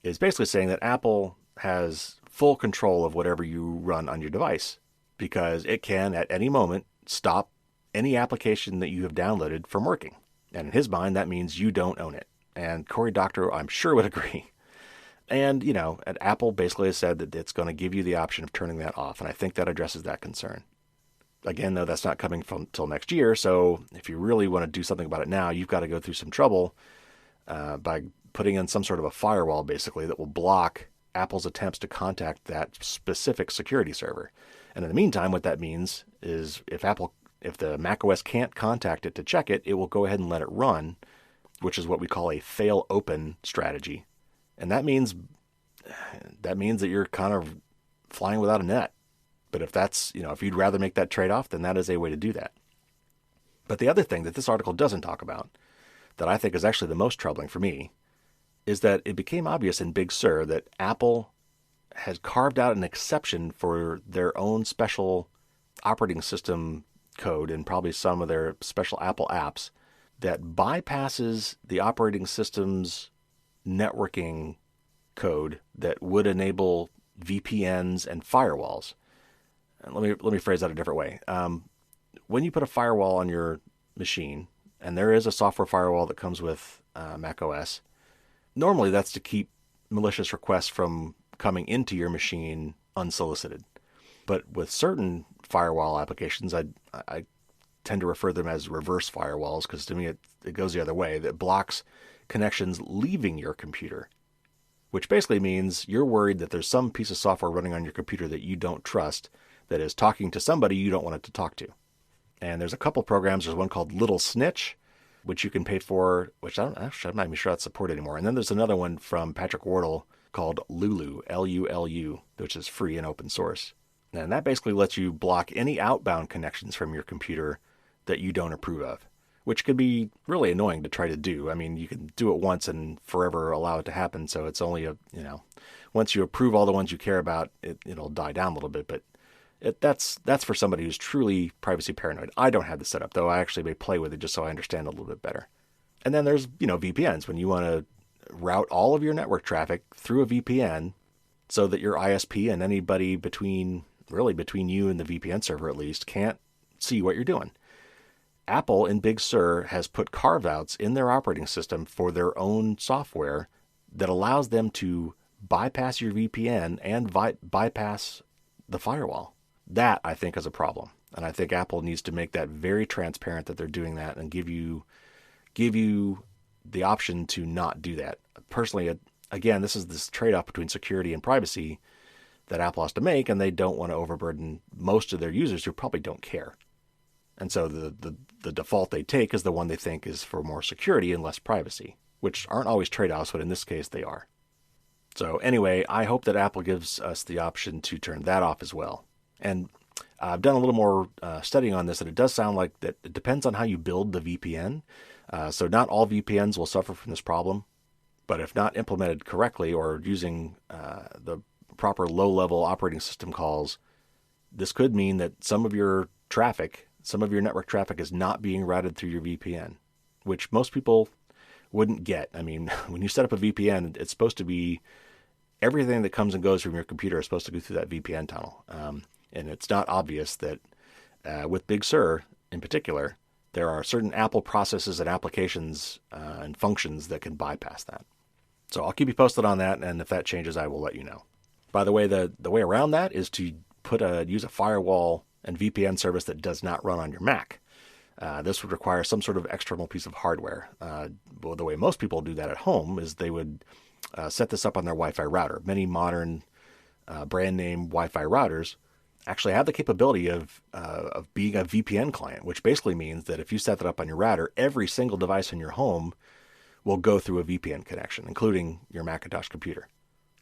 is basically saying that Apple has full control of whatever you run on your device because it can at any moment stop any application that you have downloaded from working. And in his mind, that means you don't own it. And Cory Doctorow, I'm sure, would agree. And, Apple basically has said that it's going to give you the option of turning that off. And I think that addresses that concern. Again, though, that's not coming till next year. So if you really want to do something about it now, you've got to go through some trouble by putting in some sort of a firewall, basically, that will block Apple's attempts to contact that specific security server. And in the meantime, what that means is if the macOS can't contact it to check it, it will go ahead and let it run, which is what we call a fail open strategy. And that means that you're kind of flying without a net. But if you'd rather make that trade-off, then that is a way to do that. But the other thing that this article doesn't talk about, that I think is actually the most troubling for me, is that it became obvious in Big Sur that Apple has carved out an exception for their own special operating system code and probably some of their special Apple apps that bypasses the operating system's networking code that would enable VPNs and firewalls. And let me phrase that a different way. When you put a firewall on your machine, and there is a software firewall that comes with macOS, normally that's to keep malicious requests from coming into your machine unsolicited. But with certain firewall applications, I tend to refer them as reverse firewalls because to me it goes the other way, that blocks connections leaving your computer, which basically means you're worried that there's some piece of software running on your computer that you don't trust that is talking to somebody you don't want it to talk to. And there's a couple programs. There's one called Little Snitch, which you can pay for, which I'm not even sure that's supported anymore. And then there's another one from Patrick Wardle called Lulu, Lulu, which is free and open source. And that basically lets you block any outbound connections from your computer that you don't approve of, which could be really annoying to try to do. I mean, you can do it once and forever allow it to happen. So it's only once you approve all the ones you care about, it'll die down a little bit. But that's for somebody who's truly privacy paranoid. I don't have the setup, though. I actually may play with it just so I understand a little bit better. And then there's, VPNs, when you want to route all of your network traffic through a VPN so that your ISP and anybody between you and the VPN server at least can't see what you're doing. Apple in Big Sur has put carve-outs in their operating system for their own software that allows them to bypass your VPN and bypass the firewall. That, I think, is a problem. And I think Apple needs to make that very transparent that they're doing that and give you the option to not do that. Personally, again, this is this trade-off between security and privacy that Apple has to make, and they don't want to overburden most of their users who probably don't care. And so the default they take is the one they think is for more security and less privacy, which aren't always trade-offs, but in this case they are. So anyway, I hope that Apple gives us the option to turn that off as well. And I've done a little more studying on this, and it does sound like that it depends on how you build the VPN. So not all VPNs will suffer from this problem, but if not implemented correctly or using the proper low-level operating system calls, this could mean that some of your network traffic is not being routed through your VPN, which most people wouldn't get. I mean, when you set up a VPN, it's supposed to be everything that comes and goes from your computer is supposed to go through that VPN tunnel. And it's not obvious that with Big Sur in particular, there are certain Apple processes and applications and functions that can bypass that. So I'll keep you posted on that, and if that changes, I will let you know. By the way, the way around that is to use a firewall and VPN service that does not run on your Mac. This would require some sort of external piece of hardware. Well, the way most people do that at home is they would set this up on their Wi-Fi router. Many modern brand name Wi-Fi routers actually have the capability of being a VPN client, which basically means that if you set that up on your router, every single device in your home will go through a VPN connection, including your Macintosh computer.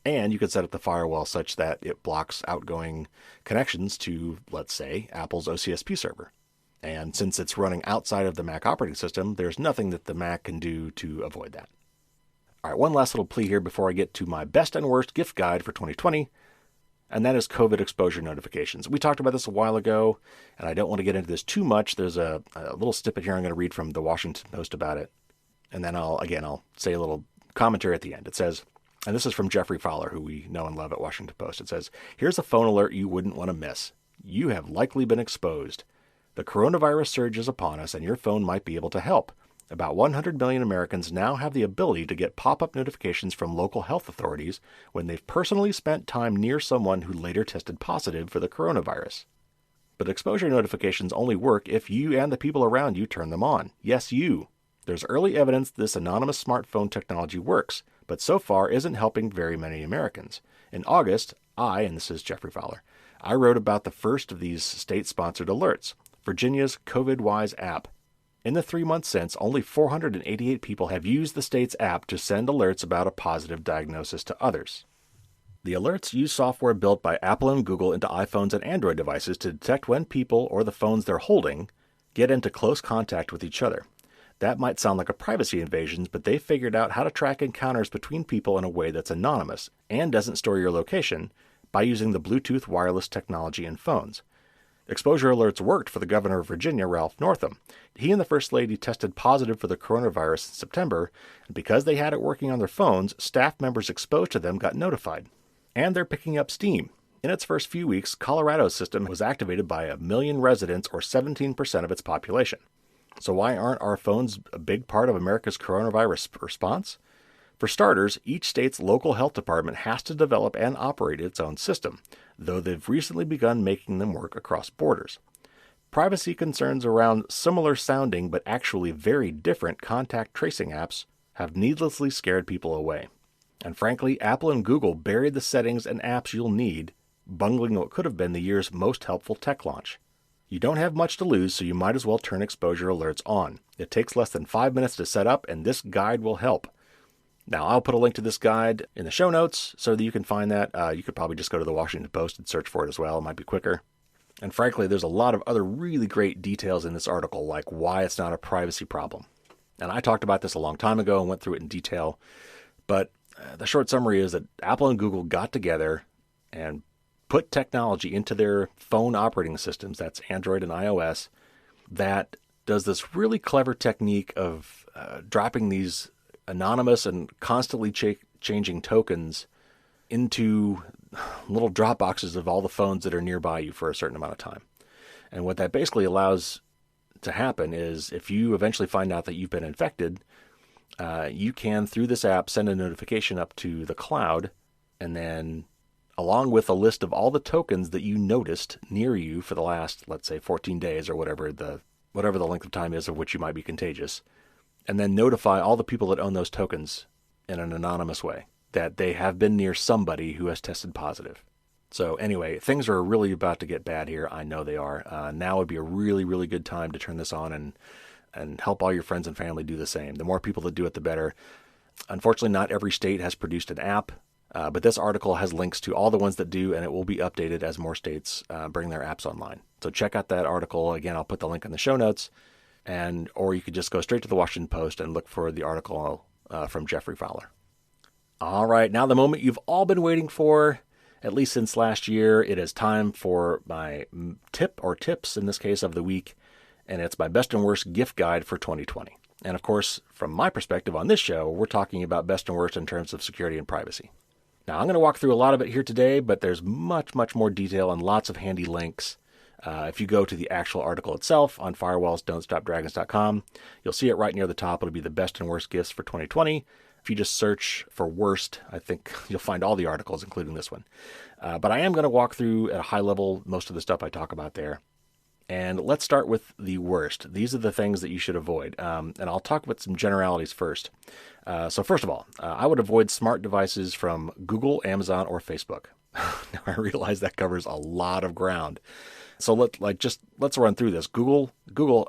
And you could set up the firewall such that it blocks outgoing connections to, let's say, Apple's OCSP server. And since it's running outside of the Mac operating system, there's nothing that the Mac can do to avoid that. All right, one last little plea here before I get to my best and worst gift guide for 2020, and that is COVID exposure notifications. We talked about this a while ago, and I don't want to get into this too much. There's a little snippet here I'm going to read from the Washington Post about it, and then I'll say a little commentary at the end. It says, and this is from Jeffrey Fowler, who we know and love at Washington Post. It says, "Here's a phone alert you wouldn't want to miss. You have likely been exposed. The coronavirus surge is upon us, and your phone might be able to help. About 100 million Americans now have the ability to get pop-up notifications from local health authorities when they've personally spent time near someone who later tested positive for the coronavirus. But exposure notifications only work if you and the people around you turn them on. Yes, you. There's early evidence this anonymous smartphone technology works, but so far isn't helping very many Americans. In August, and this is Jeffrey Fowler, I wrote about the first of these state-sponsored alerts, Virginia's COVID-Wise app. In the 3 months since, only 488 people have used the state's app to send alerts about a positive diagnosis to others. The alerts use software built by Apple and Google into iPhones and Android devices to detect when people or the phones they're holding get into close contact with each other. That might sound like a privacy invasion, but they figured out how to track encounters between people in a way that's anonymous and doesn't store your location by using the Bluetooth wireless technology in phones. Exposure alerts worked for the governor of Virginia, Ralph Northam. He and the First Lady tested positive for the coronavirus in September, and because they had it working on their phones, staff members exposed to them got notified. And they're picking up steam. In its first few weeks, Colorado's system was activated by 1 million residents, or 17% of its population. So why aren't our phones a big part of America's coronavirus response? For starters, each state's local health department has to develop and operate its own system, though they've recently begun making them work across borders. Privacy concerns around similar sounding but actually very different contact tracing apps have needlessly scared people away. And frankly, Apple and Google buried the settings and apps you'll need, bungling what could have been the year's most helpful tech launch. You don't have much to lose, so you might as well turn exposure alerts on. It takes less than 5 minutes to set up, and this guide will help. Now, I'll put a link to this guide in the show notes so that you can find that. You could probably just go to the Washington Post and search for it as well. It might be quicker. And frankly, there's a lot of other really great details in this article, like why it's not a privacy problem. And I talked about this a long time ago and went through it in detail. But the short summary is that Apple and Google got together and put technology into their phone operating systems, that's Android and iOS, that does this really clever technique of dropping these anonymous and constantly changing tokens into little drop boxes of all the phones that are nearby you for a certain amount of time. And what that basically allows to happen is if you eventually find out that you've been infected, you can, through this app, send a notification up to the cloud and then along with a list of all the tokens that you noticed near you for the last, let's say, 14 days or whatever the length of time is of which you might be contagious, and then notify all the people that own those tokens in an anonymous way that they have been near somebody who has tested positive. So anyway, things are really about to get bad here. I know they are. Now would be a really, really good time to turn this on and help all your friends and family do the same. The more people that do it, the better. Unfortunately, not every state has produced an app, but this article has links to all the ones that do, and it will be updated as more states bring their apps online. So check out that article. Again, I'll put the link in the show notes, or you could just go straight to the Washington Post and look for the article from Jeffrey Fowler. All right, now the moment you've all been waiting for, at least since last year. It is time for my tip or tips, in this case, of the week, and it's my best and worst gift guide for 2020. And of course, from my perspective on this show, we're talking about best and worst in terms of security and privacy. Now, I'm going to walk through a lot of it here today, but there's much, much more detail and lots of handy links. If you go to the actual article itself on firewallsdon'tstopdragons.com, you'll see it right near the top. It'll be the best and worst gifts for 2020. If you just search for worst, I think you'll find all the articles, including this one. But I am going to walk through at a high level most of the stuff I talk about there. And let's start with the worst. These are the things that you should avoid. And I'll talk about some generalities first. So first of all, I would avoid smart devices from Google, Amazon, or Facebook. Now, I realize that covers a lot of ground. So let's run through this. Google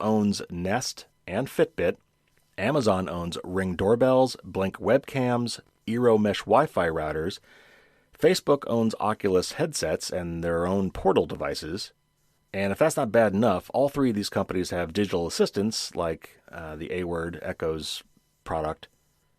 owns Nest and Fitbit. Amazon owns Ring doorbells, Blink webcams, Eero mesh Wi-Fi routers. Facebook owns Oculus headsets and their own Portal devices. And if that's not bad enough, all three of these companies have digital assistants like the A-Word Echo's product.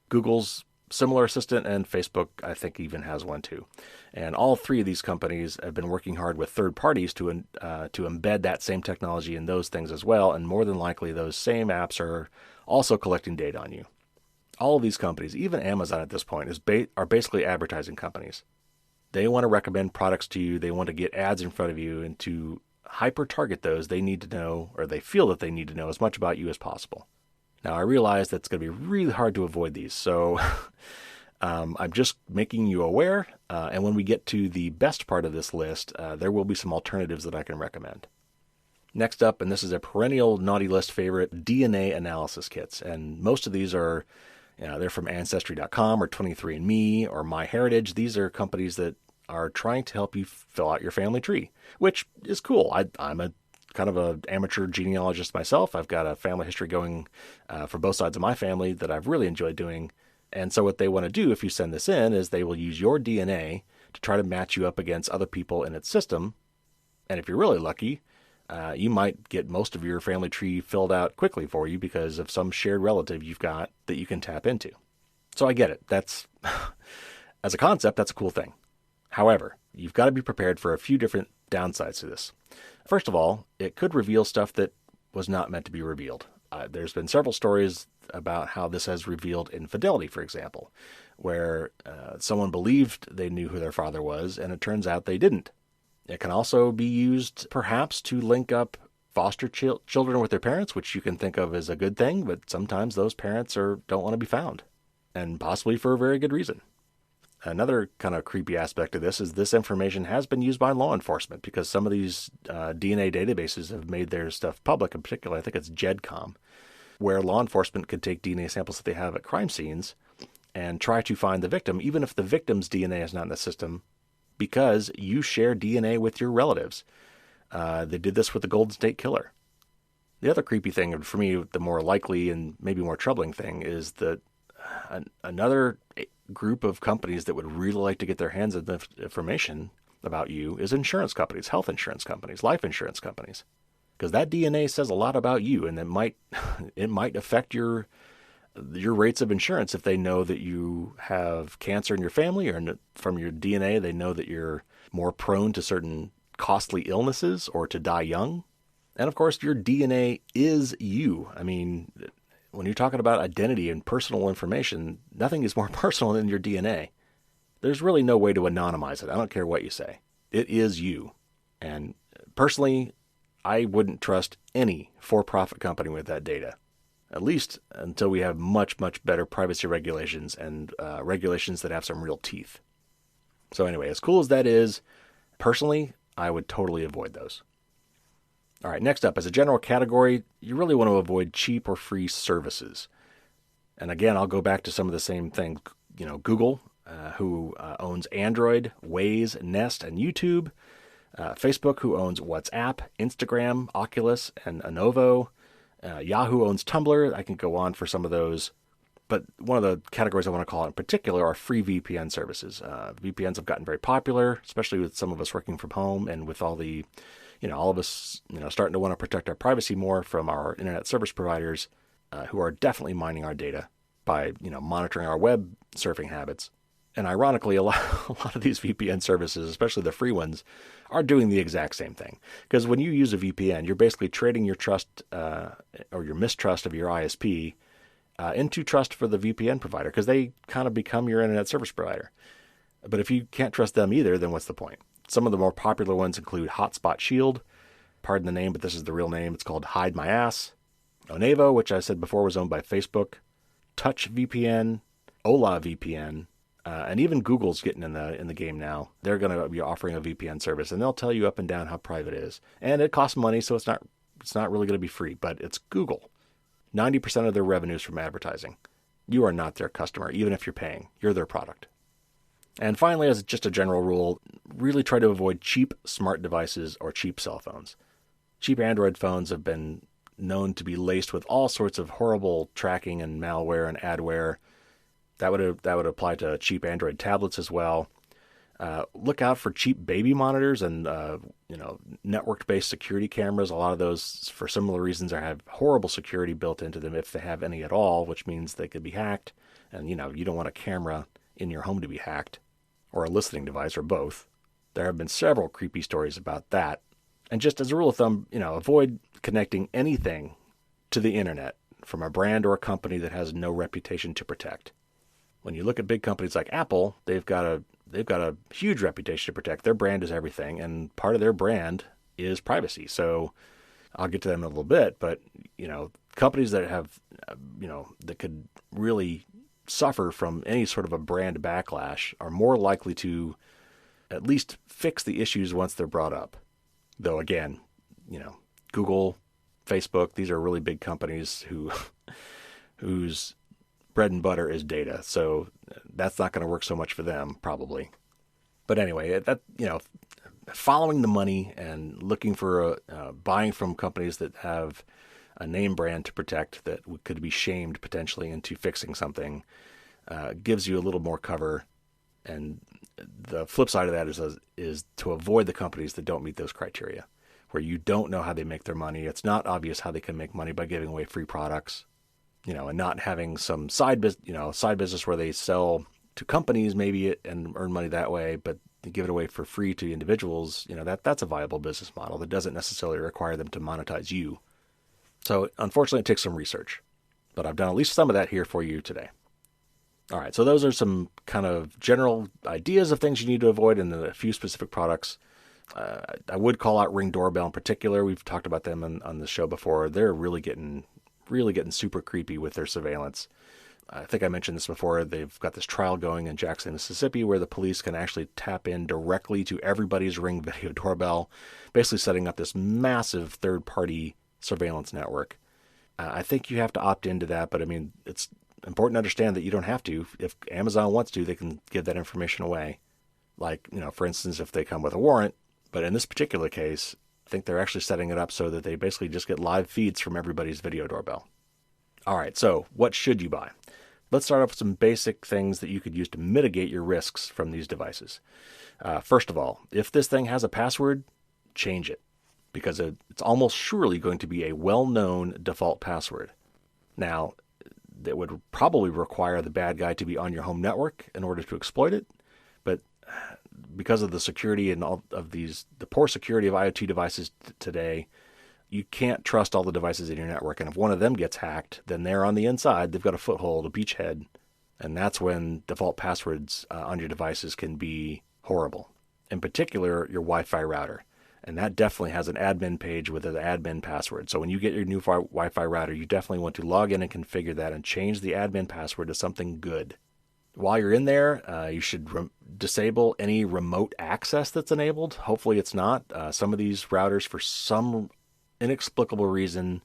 Google's similar assistant, and Facebook, I think, even has one too. And all three of these companies have been working hard with third parties to embed that same technology in those things as well. And more than likely, those same apps are also collecting data on you. All of these companies, even Amazon at this point, are basically advertising companies. They want to recommend products to you. They want to get ads in front of you, and to hyper-target those, they need to know, or they feel that they need to know, as much about you as possible. Now, I realize that's going to be really hard to avoid these, so I'm just making you aware, and when we get to the best part of this list, there will be some alternatives that I can recommend. Next up, and this is a perennial naughty list favorite, DNA analysis kits. And most of these are, they're from Ancestry.com or 23andMe or MyHeritage. These are companies that are trying to help you fill out your family tree, which is cool. I'm a kind of an amateur genealogist myself. I've got a family history going for both sides of my family that I've really enjoyed doing. And so what they want to do, if you send this in, is they will use your DNA to try to match you up against other people in its system. And if you're really lucky, you might get most of your family tree filled out quickly for you because of some shared relative you've got that you can tap into. So I get it. That's, as a concept, that's a cool thing. However, you've got to be prepared for a few different downsides to this. First of all, it could reveal stuff that was not meant to be revealed. There's been several stories about how this has revealed infidelity, for example, where someone believed they knew who their father was, and it turns out they didn't. It can also be used, perhaps, to link up foster children with their parents, which you can think of as a good thing, but sometimes those parents don't want to be found, and possibly for a very good reason. Another kind of creepy aspect of this is this information has been used by law enforcement because some of these DNA databases have made their stuff public. In particular, I think it's GEDCOM, where law enforcement could take DNA samples that they have at crime scenes and try to find the victim, even if the victim's DNA is not in the system, because you share DNA with your relatives. They did this with the Golden State Killer. The other creepy thing, and for me, the more likely and maybe more troubling thing, is that another group of companies that would really like to get their hands on the information about you is insurance companies, health insurance companies, life insurance companies. Because that DNA says a lot about you, and it might affect your rates of insurance if they know that you have cancer in your family, or from your DNA they know that you're more prone to certain costly illnesses or to die young. And of course, your DNA is you. I mean, when you're talking about identity and personal information, nothing is more personal than your DNA. There's really no way to anonymize it. I don't care what you say. It is you. And personally, I wouldn't trust any for-profit company with that data, at least until we have much, much better privacy regulations and regulations that have some real teeth. So anyway, as cool as that is, personally, I would totally avoid those. All right, next up, as a general category, you really want to avoid cheap or free services. And again, I'll go back to some of the same things. Google, who owns Android, Waze, Nest, and YouTube. Facebook, who owns WhatsApp, Instagram, Oculus, and Anovo. Yahoo owns Tumblr. I can go on for some of those. But one of the categories I want to call out in particular are free VPN services. VPNs have gotten very popular, especially with some of us working from home and with all of us, starting to want to protect our privacy more from our internet service providers, who are definitely mining our data by, monitoring our web surfing habits. And ironically, a lot of these VPN services, especially the free ones, are doing the exact same thing. Because when you use a VPN, you're basically trading your trust or your mistrust of your ISP into trust for the VPN provider, because they kind of become your internet service provider. But if you can't trust them either, then what's the point? Some of the more popular ones include Hotspot Shield. Pardon the name, but this is the real name. It's called Hide My Ass. Onevo, which I said before was owned by Facebook. Touch VPN, Ola VPN, and even Google's getting in the game now. They're going to be offering a VPN service, and they'll tell you up and down how private it is. And it costs money, so it's not really going to be free, but it's Google. 90% of their revenue is from advertising. You are not their customer, even if you're paying. You're their product. And finally, as just a general rule, really try to avoid cheap smart devices or cheap cell phones. Cheap Android phones have been known to be laced with all sorts of horrible tracking and malware and adware. That would apply to cheap Android tablets as well. Look out for cheap baby monitors and network-based security cameras. A lot of those, for similar reasons, have horrible security built into them if they have any at all, which means they could be hacked. And you don't want a camera in your home to be hacked, or a listening device, or both. There have been several creepy stories about that. And just as a rule of thumb, avoid connecting anything to the internet from a brand or a company that has no reputation to protect. When you look at big companies like Apple, they've got a huge reputation to protect. Their brand is everything, and part of their brand is privacy. So I'll get to them in a little bit, but companies that have that could really suffer from any sort of a brand backlash are more likely to at least fix the issues once they're brought up. Though again, Google, Facebook, these are really big companies whose bread and butter is data. So that's not going to work so much for them, probably. But anyway, following the money and looking for buying from companies that have a name brand to protect that could be shamed potentially into fixing something gives you a little more cover. And the flip side of that is to avoid the companies that don't meet those criteria, where you don't know how they make their money. It's not obvious how they can make money by giving away free products, and not having some side business where they sell to companies maybe and earn money that way, but they give it away for free to individuals. That's a viable business model that doesn't necessarily require them to monetize you. So unfortunately, it takes some research, but I've done at least some of that here for you today. All right, so those are some kind of general ideas of things you need to avoid and a few specific products. I would call out Ring Doorbell in particular. We've talked about them on the show before. They're really getting super creepy with their surveillance. I think I mentioned this before. They've got this trial going in Jackson, Mississippi, where the police can actually tap in directly to everybody's Ring video doorbell, basically setting up this massive third-party surveillance network. I think you have to opt into that, but I mean, it's important to understand that you don't have to. If Amazon wants to, they can give that information away. Like, for instance, if they come with a warrant. But in this particular case, I think they're actually setting it up so that they basically just get live feeds from everybody's video doorbell. All right, so what should you buy? Let's start off with some basic things that you could use to mitigate your risks from these devices. First of all, if this thing has a password, change it, because it's almost surely going to be a well-known default password. Now, that would probably require the bad guy to be on your home network in order to exploit it, but because of the security and all of the poor security of IoT devices today, you can't trust all the devices in your network. And if one of them gets hacked, then they're on the inside. They've got a foothold, a beachhead. And that's when default passwords on your devices can be horrible. In particular, your Wi-Fi router. And that definitely has an admin page with an admin password. So when you get your new Wi-Fi router, you definitely want to log in and configure that and change the admin password to something good. While you're in there, you should disable any remote access that's enabled. Hopefully it's not. Some of these routers, for some inexplicable reason,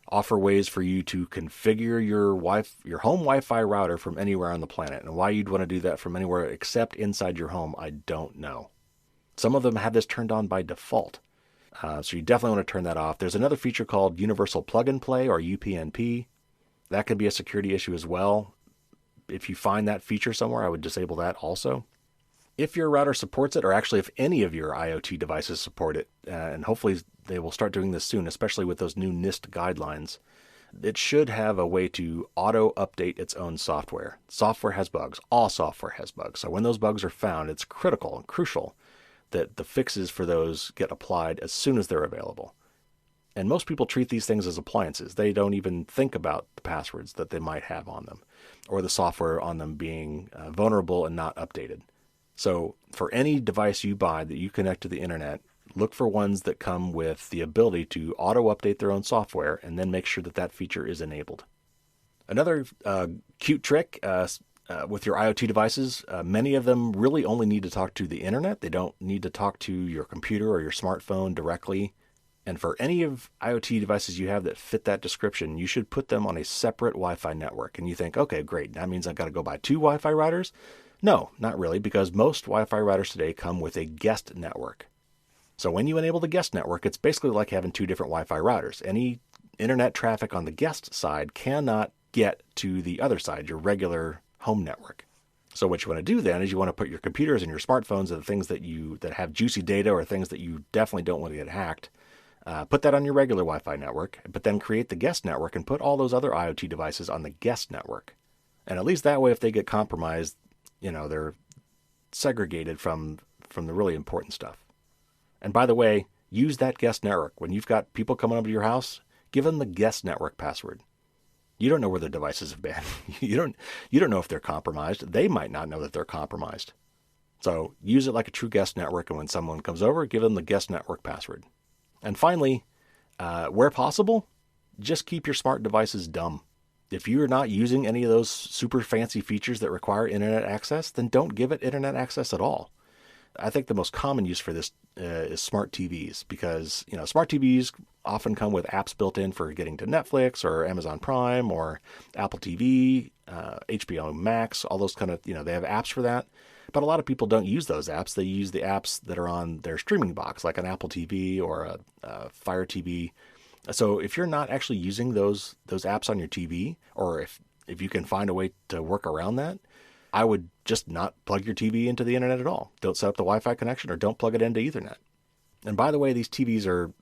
offer ways for you to configure your home Wi-Fi router from anywhere on the planet. And why you'd want to do that from anywhere except inside your home, I don't know. Some of them have this turned on by default. So you definitely want to turn that off. There's another feature called Universal Plug and Play, or UPnP. That could be a security issue as well. If you find that feature somewhere, I would disable that also. If your router supports it, or actually if any of your IoT devices support it, and hopefully they will start doing this soon, especially with those new NIST guidelines, it should have a way to auto-update its own software. Software has bugs. All software has bugs. So when those bugs are found, it's critical and crucial that the fixes for those get applied as soon as they're available. And most people treat these things as appliances. They don't even think about the passwords that they might have on them, or the software on them being vulnerable and not updated. So for any device you buy that you connect to the internet, look for ones that come with the ability to auto-update their own software, and then make sure that that feature is enabled. Another cute trick with your IoT devices, many of them really only need to talk to the internet. They don't need to talk to your computer or your smartphone directly. And for any of IoT devices you have that fit that description, you should put them on a separate Wi-Fi network. And you think, okay, great, that means I've got to go buy 2 Wi-Fi routers? No, not really, because most Wi-Fi routers today come with a guest network. So when you enable the guest network, it's basically like having 2 different Wi-Fi routers. Any internet traffic on the guest side cannot get to the other side, your regular home network. So what you want to do then is you want to put your computers and your smartphones and the things that have juicy data, or things that you definitely don't want to get hacked, put that on your regular Wi-Fi network, but then create the guest network and put all those other IoT devices on the guest network. And at least that way, if they get compromised, they're segregated from the really important stuff. And by the way, use that guest network. When you've got people coming over to your house, give them the guest network password. You don't know where their devices have been. You don't know if they're compromised. They might not know that they're compromised. So use it like a true guest network, and when someone comes over, give them the guest network password. And finally, where possible, just keep your smart devices dumb. If you're not using any of those super fancy features that require internet access, then don't give it internet access at all. I think the most common use for this is smart TVs, because smart TVs often come with apps built in for getting to Netflix or Amazon Prime or Apple TV, HBO Max, all those kind of, they have apps for that. But a lot of people don't use those apps. They use the apps that are on their streaming box, like an Apple TV or a Fire TV. So if you're not actually using those apps on your TV, or if you can find a way to work around that, I would just not plug your TV into the internet at all. Don't set up the Wi-Fi connection, or don't plug it into Ethernet. And by the way, these TVs are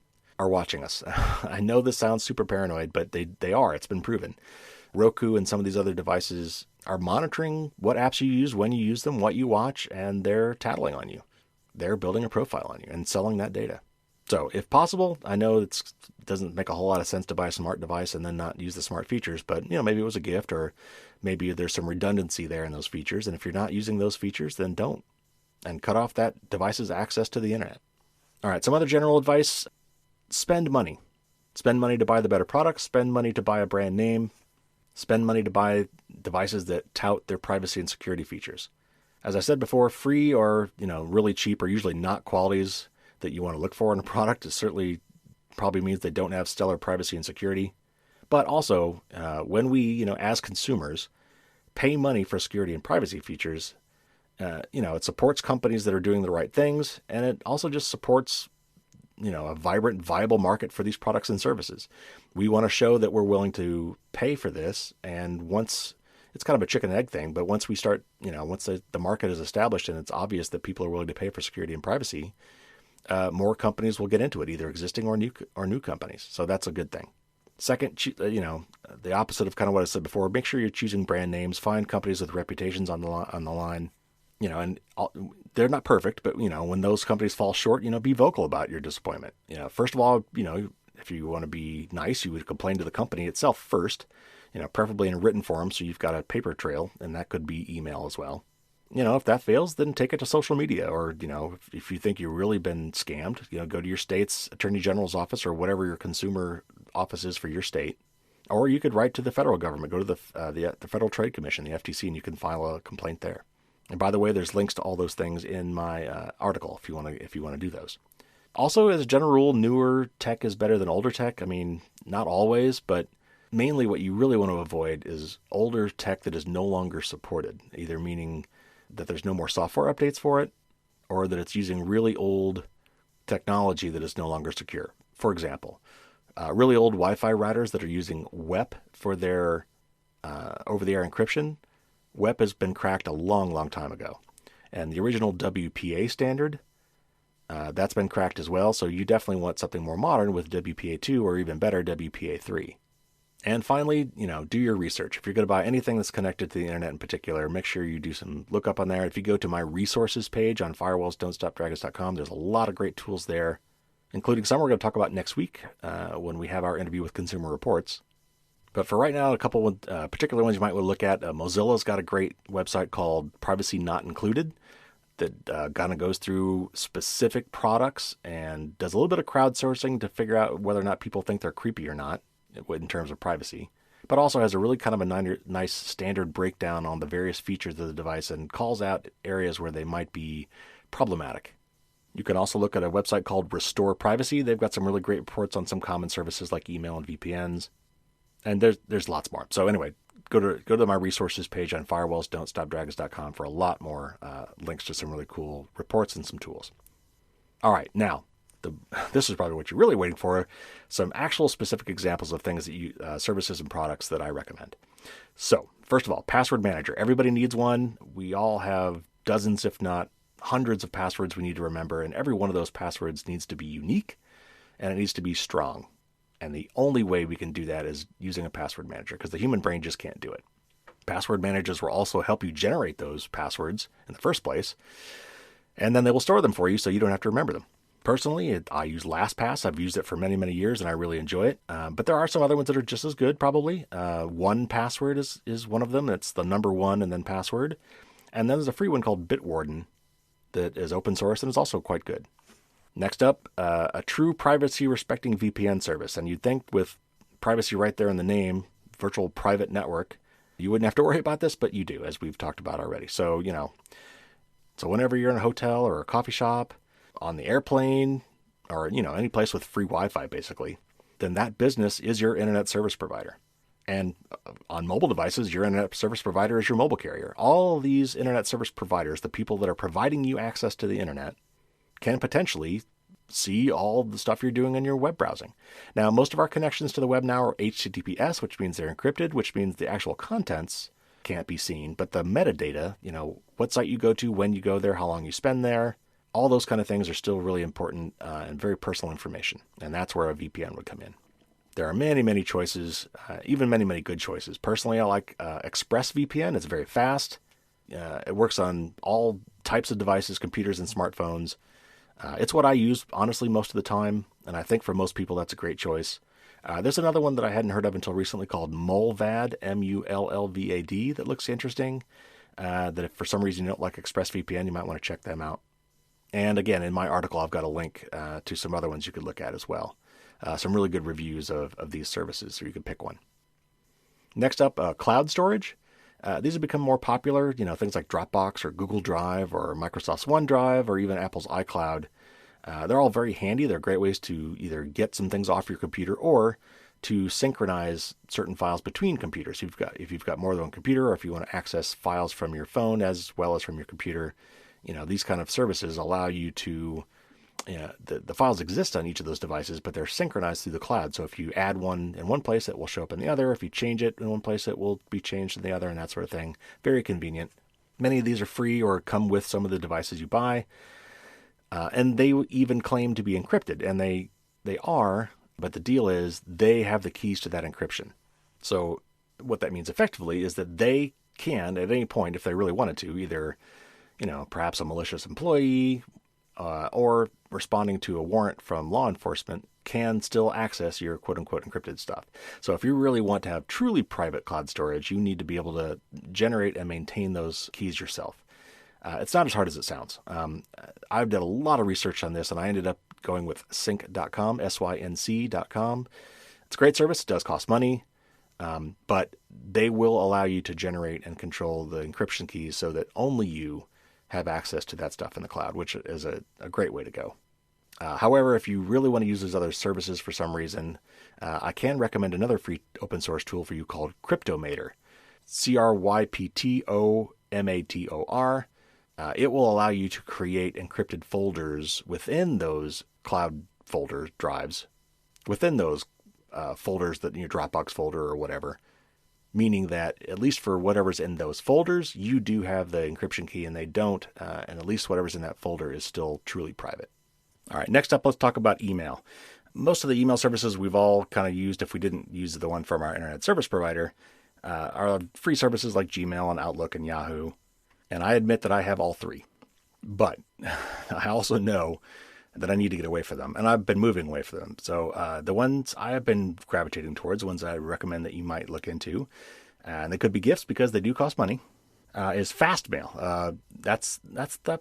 watching us. I know this sounds super paranoid, but they are. It's been proven. Roku and some of these other devices are monitoring what apps you use, when you use them, what you watch, and they're tattling on you. They're building a profile on you and selling that data. So if possible, I know it doesn't make a whole lot of sense to buy a smart device and then not use the smart features, but maybe it was a gift, or maybe there's some redundancy there in those features. And if you're not using those features, then don't, and cut off that device's access to the internet. All right, some other general advice: spend money. Spend money to buy the better products, spend money to buy a brand name, spend money to buy devices that tout their privacy and security features. As I said before, free or really cheap are usually not qualities that you want to look for in a product. It certainly probably means they don't have stellar privacy and security. But also, when we, as consumers, pay money for security and privacy features, it supports companies that are doing the right things, and it also just supports, a vibrant, viable market for these products and services. We want to show that we're willing to pay for this, and once it's kind of a chicken and egg thing, but once we start, once the market is established and it's obvious that people are willing to pay for security and privacy, more companies will get into it, either existing or new companies. So that's a good thing. Second, the opposite of kind of what I said before, make sure you're choosing brand names, find companies with reputations on the line, and they're not perfect, but when those companies fall short, be vocal about your disappointment. First of all, if you want to be nice, you would complain to the company itself first, preferably in a written form, so you've got a paper trail, and that could be email as well. If that fails, then take it to social media, or, if you think you've really been scammed, go to your state's attorney general's office or whatever your consumer office is for your state. Or you could write to the federal government, go to the Federal Trade Commission, the FTC, and you can file a complaint there. And by the way, there's links to all those things in my article if you want to do those. Also, as a general rule, newer tech is better than older tech. I mean, not always, but mainly what you really want to avoid is older tech that is no longer supported, either meaning that there's no more software updates for it or that it's using really old technology that is no longer secure. For example, really old Wi-Fi routers that are using WEP for their over-the-air encryption. WEP has been cracked a long, long time ago. And the original WPA standard, that's been cracked as well. So you definitely want something more modern with WPA2 or even better, WPA3. And finally, do your research. If you're going to buy anything that's connected to the internet in particular, make sure you do some lookup on there. If you go to my resources page on firewallsdon'tstopdragons.com, there's a lot of great tools there, including some we're going to talk about next week when we have our interview with Consumer Reports. But for right now, a couple of particular ones you might want to look at. Mozilla's got a great website called Privacy Not Included that kind of goes through specific products and does a little bit of crowdsourcing to figure out whether or not people think they're creepy or not in terms of privacy, but also has a really kind of a nice standard breakdown on the various features of the device and calls out areas where they might be problematic. You can also look at a website called Restore Privacy. They've got some really great reports on some common services like email and VPNs, and there's lots more. So anyway, go to my resources page on firewallsdon'tstopdragons.com for a lot more links to some really cool reports and some tools. All right, now, this is probably what you're really waiting for, some actual specific examples of things that services and products that I recommend. So, first of all, password manager. Everybody needs one. We all have dozens, if not hundreds of passwords we need to remember, and every one of those passwords needs to be unique, and it needs to be strong. And the only way we can do that is using a password manager, because the human brain just can't do it. Password managers will also help you generate those passwords in the first place, and then they will store them for you so you don't have to remember them. Personally, I use LastPass. I've used it for many, many years, and I really enjoy it. But there are some other ones that are just as good, probably. 1Password is one of them. It's the number 1 and then password. And then there's a free one called Bitwarden that is open source and is also quite good. Next up, a true privacy-respecting VPN service. And you'd think with privacy right there in the name, virtual private network, you wouldn't have to worry about this, but you do, as we've talked about already. So, so whenever you're in a hotel or a coffee shop, on the airplane, or, any place with free Wi-Fi, basically, then that business is your internet service provider. And on mobile devices, your internet service provider is your mobile carrier. All these internet service providers, the people that are providing you access to the internet, can potentially see all the stuff you're doing in your web browsing. Now, most of our connections to the web now are HTTPS, which means they're encrypted, which means the actual contents can't be seen. But the metadata, what site you go to, when you go there, how long you spend there, all those kind of things are still really important and very personal information. And that's where a VPN would come in. There are many, many choices, even many, many good choices. Personally, I like ExpressVPN. It's very fast. It works on all types of devices, computers and smartphones. It's what I use, honestly, most of the time. And I think for most people, that's a great choice. There's another one that I hadn't heard of until recently called Mullvad, Mullvad, that looks interesting. That if for some reason you don't like ExpressVPN, you might want to check them out. And again, in my article, I've got a link to some other ones you could look at as well. Some really good reviews of these services, so you could pick one. Next up, cloud storage. These have become more popular, things like Dropbox or Google Drive or Microsoft's OneDrive or even Apple's iCloud. They're all very handy. They're great ways to either get some things off your computer or to synchronize certain files between computers. If you've got more than one computer, or if you want to access files from your phone as well as from your computer, these kind of services allow you to, the files exist on each of those devices, but they're synchronized through the cloud. So if you add one in one place, it will show up in the other. If you change it in one place, it will be changed in the other, and that sort of thing. Very convenient. Many of these are free or come with some of the devices you buy. And they even claim to be encrypted, and they are, but the deal is they have the keys to that encryption. So what that means effectively is that they can, at any point, if they really wanted to, either perhaps a malicious employee or responding to a warrant from law enforcement, can still access your quote-unquote encrypted stuff. So if you really want to have truly private cloud storage, you need to be able to generate and maintain those keys yourself. It's not as hard as it sounds. I've done a lot of research on this, and I ended up going with sync.com, sync.com. It's a great service. It does cost money. But they will allow you to generate and control the encryption keys so that only you have access to that stuff in the cloud, which is a great way to go. However, if you really want to use those other services for some reason, I can recommend another free open source tool for you called Cryptomator. Cryptomator. It will allow you to create encrypted folders within those cloud folder drives, within those folders that your Dropbox folder or whatever, meaning that at least for whatever's in those folders, you do have the encryption key and they don't, and at least whatever's in that folder is still truly private. All right, next up, let's talk about email. Most of the email services we've all kind of used, if we didn't use the one from our internet service provider, are free services like Gmail and Outlook and Yahoo. And I admit that I have all three. But I also know that I need to get away from them. And I've been moving away from them. So the ones I have been gravitating towards, the ones I recommend that you might look into, and they could be gifts because they do cost money, is Fastmail. That's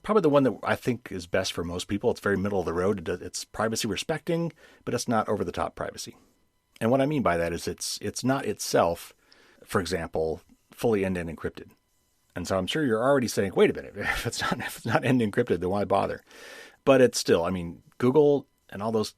probably the one that I think is best for most people. It's very middle of the road. It's privacy respecting, but it's not over the top privacy. And what I mean by that is it's not itself, for example, fully end-to-end encrypted. And so I'm sure you're already saying, wait a minute, if it's not end encrypted, then why bother? But it's still, I mean, Google and all those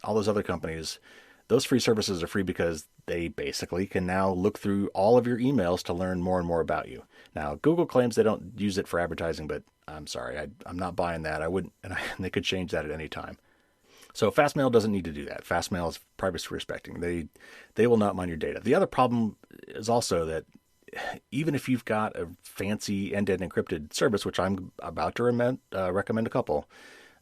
other companies, those free services are free because they basically can now look through all of your emails to learn more and more about you. Now, Google claims they don't use it for advertising, but I'm sorry, I'm not buying that. I wouldn't, and they could change that at any time. So Fastmail doesn't need to do that. Fastmail is privacy respecting. They will not mine your data. The other problem is also that even if you've got a fancy end-to-end encrypted service, which I'm about to recommend a couple,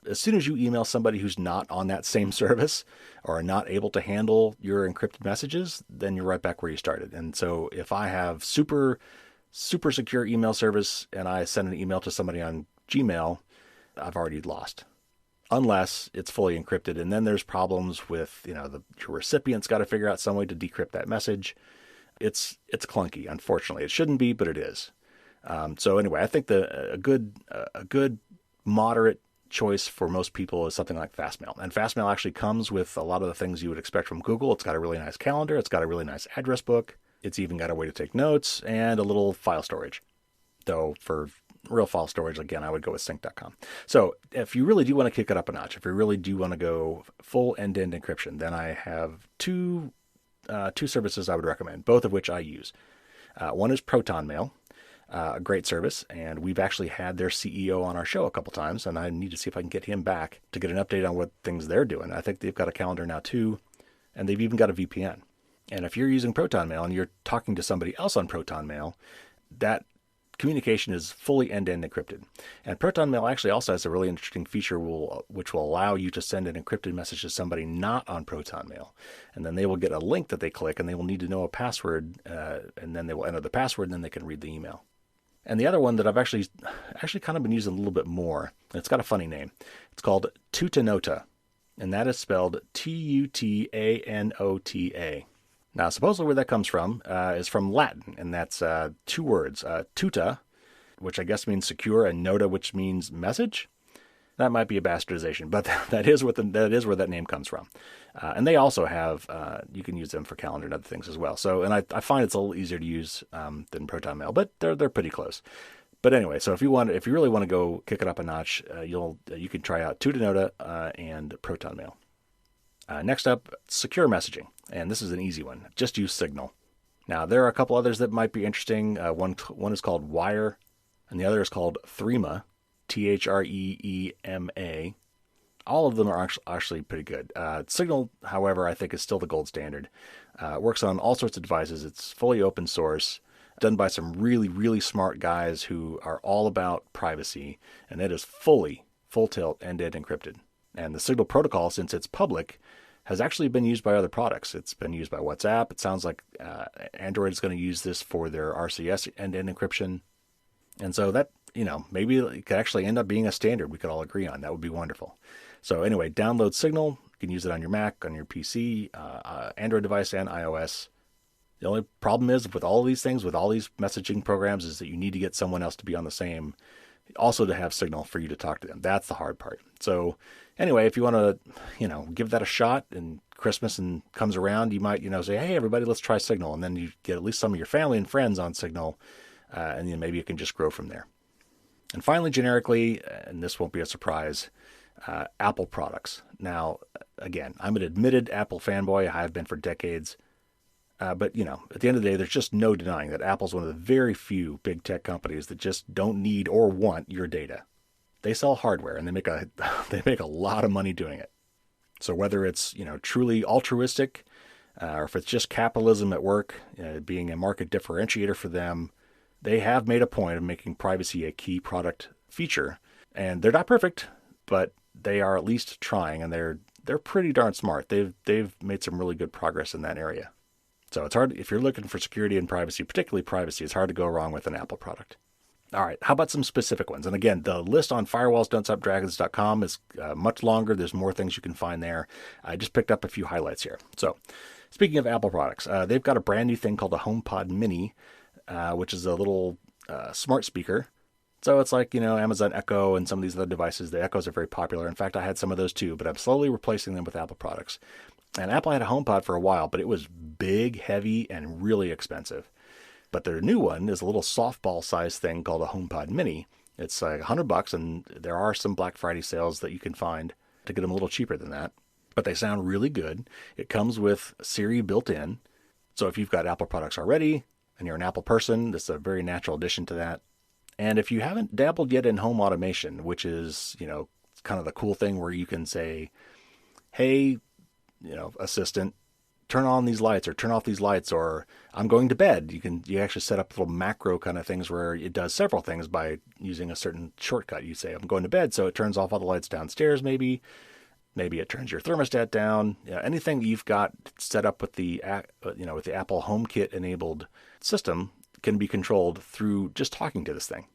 as soon as you email somebody who's not on that same service or are not able to handle your encrypted messages, then you're right back where you started. And so if I have super secure email service and I send an email to somebody on Gmail, I've already lost. Unless it's fully encrypted. And then there's problems with, your recipient's got to figure out some way to decrypt that message. It's clunky, unfortunately. It shouldn't be, but it is. So anyway, I think a good moderate choice for most people is something like Fastmail. And Fastmail actually comes with a lot of the things you would expect from Google. It's got a really nice calendar. It's got a really nice address book. It's even got a way to take notes and a little file storage. Though for real file storage, again, I would go with sync.com. So if you really do want to kick it up a notch, if you really do want to go full end-to-end encryption, then I have two services I would recommend, both of which I use. One is ProtonMail, a great service, and we've actually had their CEO on our show a couple times, and I need to see if I can get him back to get an update on what things they're doing. I think they've got a calendar now too, and they've even got a VPN. And if you're using ProtonMail and you're talking to somebody else on ProtonMail, that communication is fully end-to-end encrypted. And ProtonMail actually also has a really interesting feature which will allow you to send an encrypted message to somebody not on ProtonMail. And then they will get a link that they click, and they will need to know a password, and then they will enter the password, and then they can read the email. And the other one that I've actually kind of been using a little bit more, and it's got a funny name. It's called Tutanota, and that is spelled Tutanota. Now, supposedly where that comes from is from Latin, and that's two words, tuta, which I guess means secure, and nota, which means message. That might be a bastardization, but that is where that name comes from. And they also have, you can use them for calendar and other things as well. So, and I find it's a little easier to use than ProtonMail, but they're pretty close. But anyway, so if you really want to go kick it up a notch, you can try out Tutanota and ProtonMail. Next up, secure messaging. And this is an easy one. Just use Signal. Now, there are a couple others that might be interesting. One is called Wire, and the other is called Threema, Threema. All of them are actually pretty good. Signal, however, I think is still the gold standard. It works on all sorts of devices. It's fully open source, done by some really, really smart guys who are all about privacy, and it is full tilt end-to-end encrypted. And the Signal protocol, since it's public, has actually been used by other products. It's been used by WhatsApp. It sounds like Android is going to use this for their RCS end-to-end encryption. And so that, maybe it could actually end up being a standard we could all agree on. That would be wonderful. So anyway, download Signal. You can use it on your Mac, on your PC, Android device, and iOS. The only problem is with all these things, with all these messaging programs, is that you need to get someone else to be on the same, also to have Signal for you to talk to them. That's the hard part. So anyway, if you want to, give that a shot and Christmas and comes around, you might, say, hey, everybody, let's try Signal. And then you get at least some of your family and friends on Signal, and then maybe it can just grow from there. And finally, generically, and this won't be a surprise, Apple products. Now, again, I'm an admitted Apple fanboy. I have been for decades. But, at the end of the day, there's just no denying that Apple's one of the very few big tech companies that just don't need or want your data. They sell hardware, and they make a lot of money doing it. So whether it's, truly altruistic, or if it's just capitalism at work, being a market differentiator for them, they have made a point of making privacy a key product feature. And they're not perfect, but they are at least trying, and they're pretty darn smart. They've made some really good progress in that area. So it's hard, if you're looking for security and privacy, particularly privacy, it's hard to go wrong with an Apple product. All right, how about some specific ones? And again, the list on firewallsdon'tstopdragons.com is much longer. There's more things you can find there. I just picked up a few highlights here. So speaking of Apple products, they've got a brand new thing called a HomePod Mini, which is a little smart speaker. So it's like, Amazon Echo and some of these other devices. The Echoes are very popular. In fact, I had some of those too, but I'm slowly replacing them with Apple products. And Apple had a HomePod for a while, but it was big, heavy, and really expensive. But their new one is a little softball-sized thing called a HomePod Mini. It's like $100, and there are some Black Friday sales that you can find to get them a little cheaper than that. But they sound really good. It comes with Siri built in. So if you've got Apple products already and you're an Apple person, this is a very natural addition to that. And if you haven't dabbled yet in home automation, which is, kind of the cool thing where you can say, hey, assistant, turn on these lights or turn off these lights, or I'm going to bed. You actually set up little macro kind of things where it does several things by using a certain shortcut. You say, I'm going to bed, so it turns off all the lights downstairs maybe. Maybe it turns your thermostat down. Anything you've got set up with the with the Apple HomeKit enabled system can be controlled through just talking to this thing.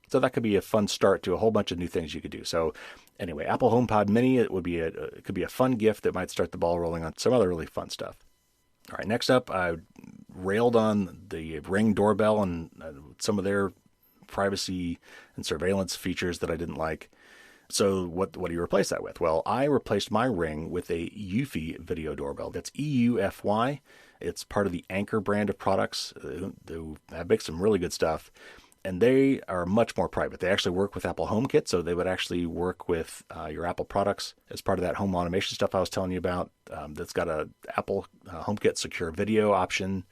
So that could be a fun start to a whole bunch of new things you could do. So anyway, Apple HomePod Mini, it could be a fun gift that might start the ball rolling on some other really fun stuff. All right, next up, I railed on the Ring doorbell and some of their privacy and surveillance features that I didn't like. So what do you replace that with? Well, I replaced my Ring with a Eufy video doorbell. That's EUFY. It's part of the Anchor brand of products. They make some really good stuff. And they are much more private. They actually work with Apple HomeKit, so they would actually work with your Apple products as part of that home automation stuff I was telling you about. That's got a Apple HomeKit secure video option,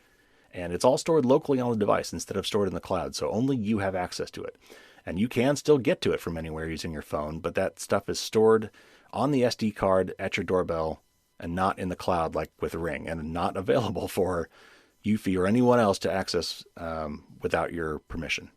and it's all stored locally on the device instead of stored in the cloud, so only you have access to it. And you can still get to it from anywhere using your phone, but that stuff is stored on the SD card at your doorbell and not in the cloud like with Ring, and not available for Eufy or anyone else to access without your permission.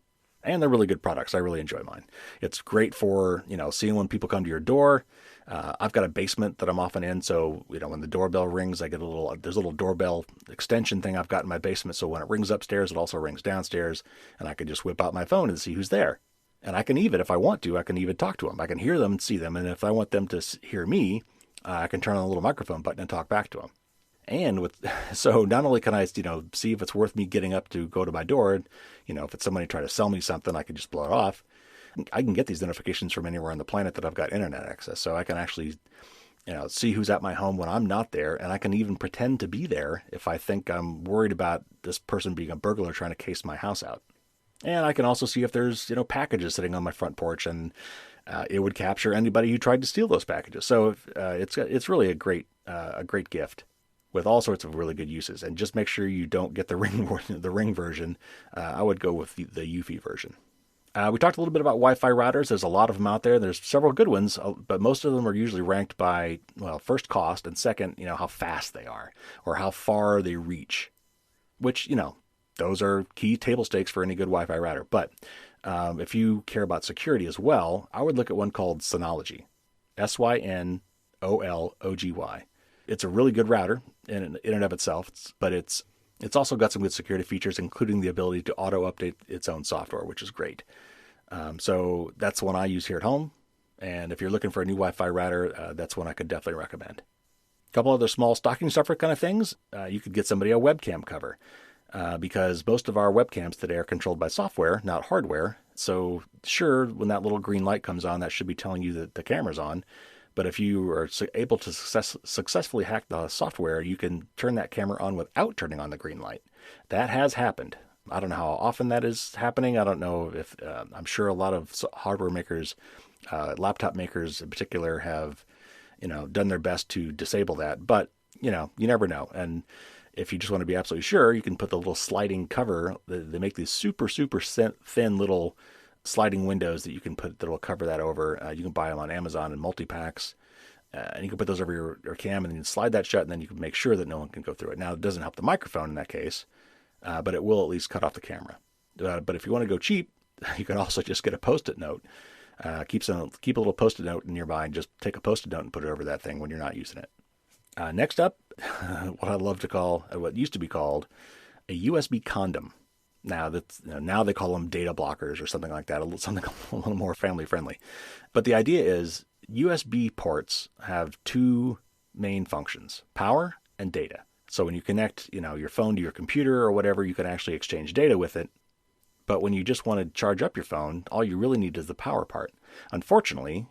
And they're really good products. I really enjoy mine. It's great for, seeing when people come to your door. I've got a basement that I'm often in, so, when the doorbell rings, there's a little doorbell extension thing I've got in my basement, so when it rings upstairs, it also rings downstairs, and I can just whip out my phone and see who's there. And I can even, if I want to, I can even talk to them. I can hear them and see them, and if I want them to hear me, I can turn on a little microphone button and talk back to them. And so not only can I, see if it's worth me getting up to go to my door, if it's somebody trying to sell me something, I can just blow it off. I can get these notifications from anywhere on the planet that I've got internet access. So I can actually, see who's at my home when I'm not there. And I can even pretend to be there if I think I'm worried about this person being a burglar trying to case my house out. And I can also see if there's, packages sitting on my front porch, and it would capture anybody who tried to steal those packages. So it's really a great gift with all sorts of really good uses. And just make sure you don't get the Ring version. I would go with the Eufy version. We talked a little bit about Wi-Fi routers. There's a lot of them out there. There's several good ones, but most of them are usually ranked by, first cost, and second, how fast they are or how far they reach, which, those are key table stakes for any good Wi-Fi router. But if you care about security as well, I would look at one called Synology, Synology. It's a really good router in and of itself, but it's also got some good security features, including the ability to auto-update its own software, which is great. So that's one I use here at home. And if you're looking for a new Wi-Fi router, that's one I could definitely recommend. A couple other small stocking stuffer kind of things. You could get somebody a webcam cover, because most of our webcams today are controlled by software, not hardware. So sure, when that little green light comes on, that should be telling you that the camera's on. But if you are able to successfully hack the software, you can turn that camera on without turning on the green light. That has happened. I don't know how often that is happening. I don't know if I'm sure a lot of hardware makers, laptop makers in particular, have done their best to disable that. But you never know. And if you just want to be absolutely sure, you can put the little sliding cover. They make these super thin little sliding windows that you can put that will cover that over. You can buy them on Amazon in multi-packs. And you can put those over your cam and then slide that shut, and then you can make sure that no one can go through it. Now, it doesn't help the microphone in that case, but it will at least cut off the camera. But if you want to go cheap, you can also just get a Post-it note. Keep a little Post-it note nearby and just take a Post-it note and put it over that thing when you're not using it. Next up, what I love to call, what used to be called, a USB condom. Now now they call them data blockers or something like that, something a little more family friendly. But the idea is USB ports have two main functions: power and data. So when you connect, your phone to your computer or whatever, you can actually exchange data with it. But when you just want to charge up your phone, all you really need is the power part. Unfortunately,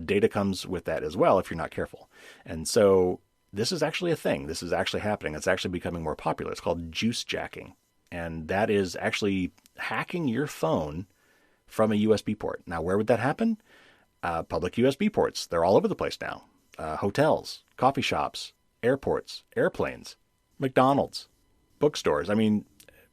data comes with that as well if you're not careful. And so this is actually a thing. This is actually happening. It's actually becoming more popular. It's called juice jacking. And that is actually hacking your phone from a USB port. Now, where would that happen? Public USB ports. They're all over the place now. Hotels, coffee shops, airports, airplanes, McDonald's, bookstores. I mean,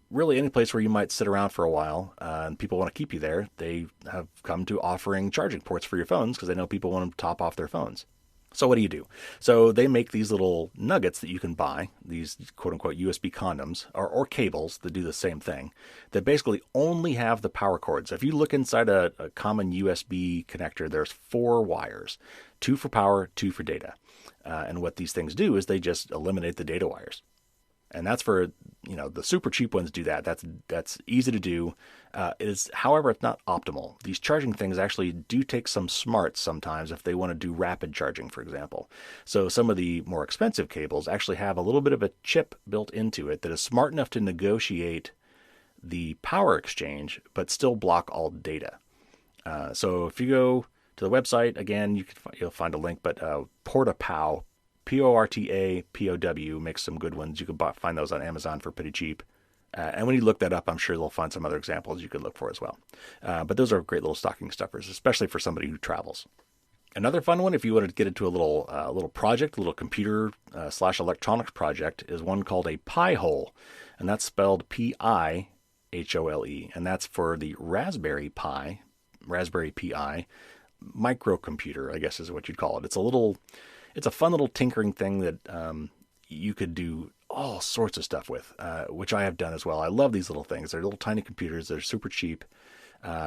really any place where you might sit around for a while and people want to keep you there, they have come to offering charging ports for your phones because they know people want to top off their phones. So what do? So they make these little nuggets that you can buy, these quote-unquote USB condoms, or cables that do the same thing, that basically only have the power cords. If you look inside a common USB connector, there's 4 wires, 2 for power, 2 for data. And what these things do is they just eliminate the data wires. And that's for, the super cheap ones do that. That's easy to do. However, it's not optimal. These charging things actually do take some smarts sometimes if they want to do rapid charging, for example. So some of the more expensive cables actually have a little bit of a chip built into it that is smart enough to negotiate the power exchange, but still block all data. So if you go to the website, again, you'll find a link, but PortaPow, PortaPow makes some good ones. You can find those on Amazon for pretty cheap. And when you look that up, I'm sure they'll find some other examples you could look for as well. But those are great little stocking stuffers, especially for somebody who travels. Another fun one, if you want to get into a little project, a little computer / electronics project, is one called a Pi-hole. And that's spelled Pihole. And that's for the Raspberry Pi microcomputer, I guess is what you'd call it. It's a fun little tinkering thing that you could do all sorts of stuff with, which I have done as well. I love these little things. They're little tiny computers. They're super cheap.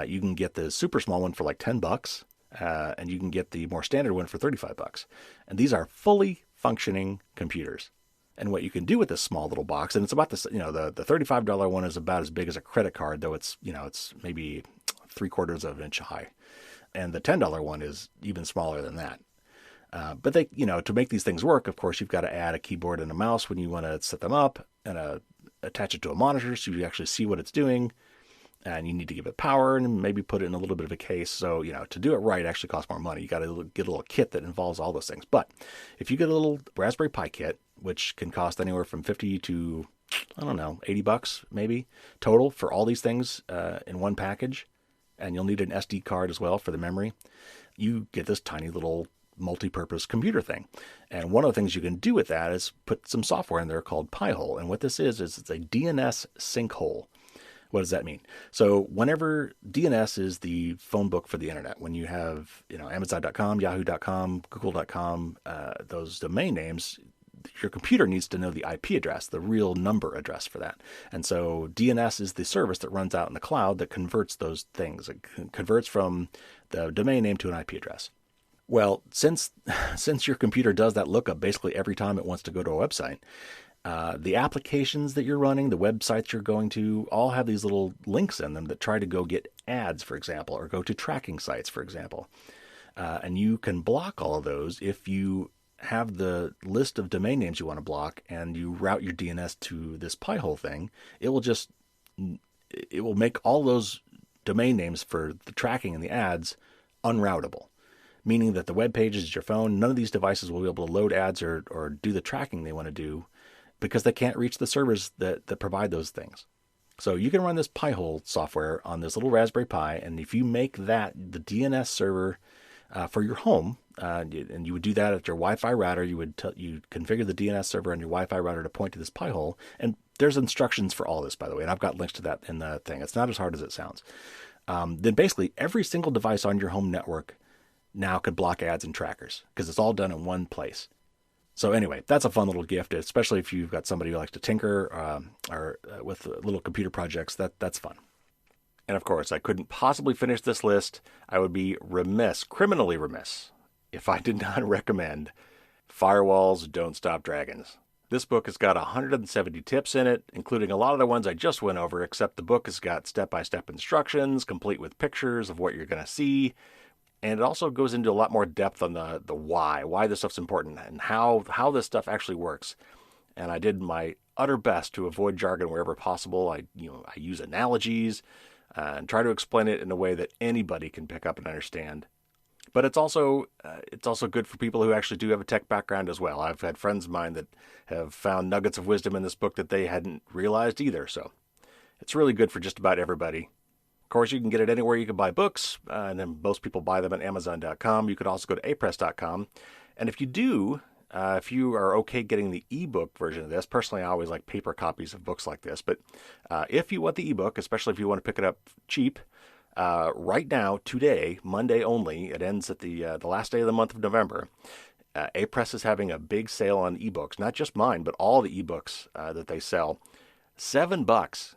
You can get the super small one for like $10, and you can get the more standard one for $35. And these are fully functioning computers. And what you can do with this small little box, and it's about this, the $35 one is about as big as a credit card, though it's maybe 3/4 of an inch high. And the $10 one is even smaller than that. But they, to make these things work, of course, you've got to add a keyboard and a mouse when you want to set them up, and attach it to a monitor so you actually see what it's doing. And you need to give it power and maybe put it in a little bit of a case. So, to do it right actually costs more money. You got to get a little kit that involves all those things. But if you get a little Raspberry Pi kit, which can cost anywhere from $50 to, $80 maybe total for all these things in one package, and you'll need an SD card as well for the memory, you get this tiny little multi-purpose computer thing. And one of the things you can do with that is put some software in there called Pi-hole. And what this is it's a DNS sinkhole. What does that mean? So whenever DNS is the phone book for the internet, when you have, Amazon.com, Yahoo.com, Google.com, those domain names, your computer needs to know the IP address, the real number address for that. And so DNS is the service that runs out in the cloud that converts those things. It converts from the domain name to an IP address. Well, since your computer does that lookup basically every time it wants to go to a website, the applications that you're running, the websites you're going to, all have these little links in them that try to go get ads, for example, or go to tracking sites, for example. And you can block all of those if you have the list of domain names you want to block and you route your DNS to this Pi-hole thing. It will make all those domain names for the tracking and the ads unroutable. meaning that the web page is your phone. None of these devices will be able to load ads or do the tracking they want to do because they can't reach the servers that provide those things. So you can run this Pi-hole software on this little Raspberry Pi, and if you make that the DNS server for your home, and you would do that at your Wi-Fi router, you configure the DNS server on your Wi-Fi router to point to this Pi-hole, and there's instructions for all this, by the way, and I've got links to that in the thing. It's not as hard as it sounds. Then basically every single device on your home network now could block ads and trackers because it's all done in one place. So anyway, that's a fun little gift, especially if you've got somebody who likes to tinker or with little computer projects. That's fun. And of course, I couldn't possibly finish this list. I would be criminally remiss, if I did not recommend Firewalls Don't Stop Dragons. This book has got 170 tips in it, including a lot of the ones I just went over, except the book has got step-by-step instructions, complete with pictures of what you're going to see. And it also goes into a lot more depth on the why this stuff's important, and how this stuff actually works. And I did my utter best to avoid jargon wherever possible. I use analogies and try to explain it in a way that anybody can pick up and understand. But it's also good for people who actually do have a tech background as well. I've had friends of mine that have found nuggets of wisdom in this book that they hadn't realized either. So it's really good for just about everybody. Of course, you can get it anywhere you can buy books, and then most people buy them at Amazon.com. You could also go to apress.com. And if you are okay getting the ebook version of this, personally, I always like paper copies of books like this. But if you want the ebook, especially if you want to pick it up cheap, right now, today, Monday only, it ends at the last day of the month of November. Apress is having a big sale on ebooks, not just mine, but all the ebooks that they sell. $7,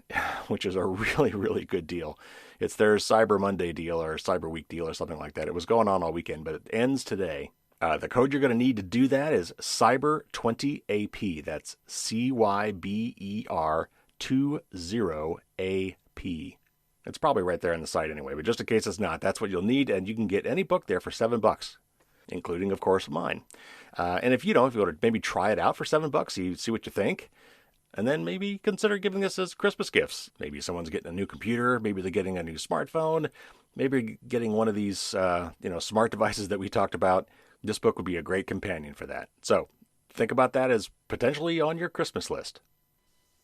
which is a really, really good deal. It's their Cyber Monday deal or Cyber Week deal or something like that. It was going on all weekend, but it ends today. The code you're going to need to do that is Cyber20AP. That's CYBER 20AP. It's probably right there on the site anyway, but just in case it's not, that's what you'll need, and you can get any book there for $7, including, of course, mine. And if you want to maybe try it out for $7, you see what you think. And then maybe consider giving this as Christmas gifts. Maybe someone's getting a new computer. Maybe they're getting a new smartphone. Maybe getting one of these, smart devices that we talked about. This book would be a great companion for that. So think about that as potentially on your Christmas list.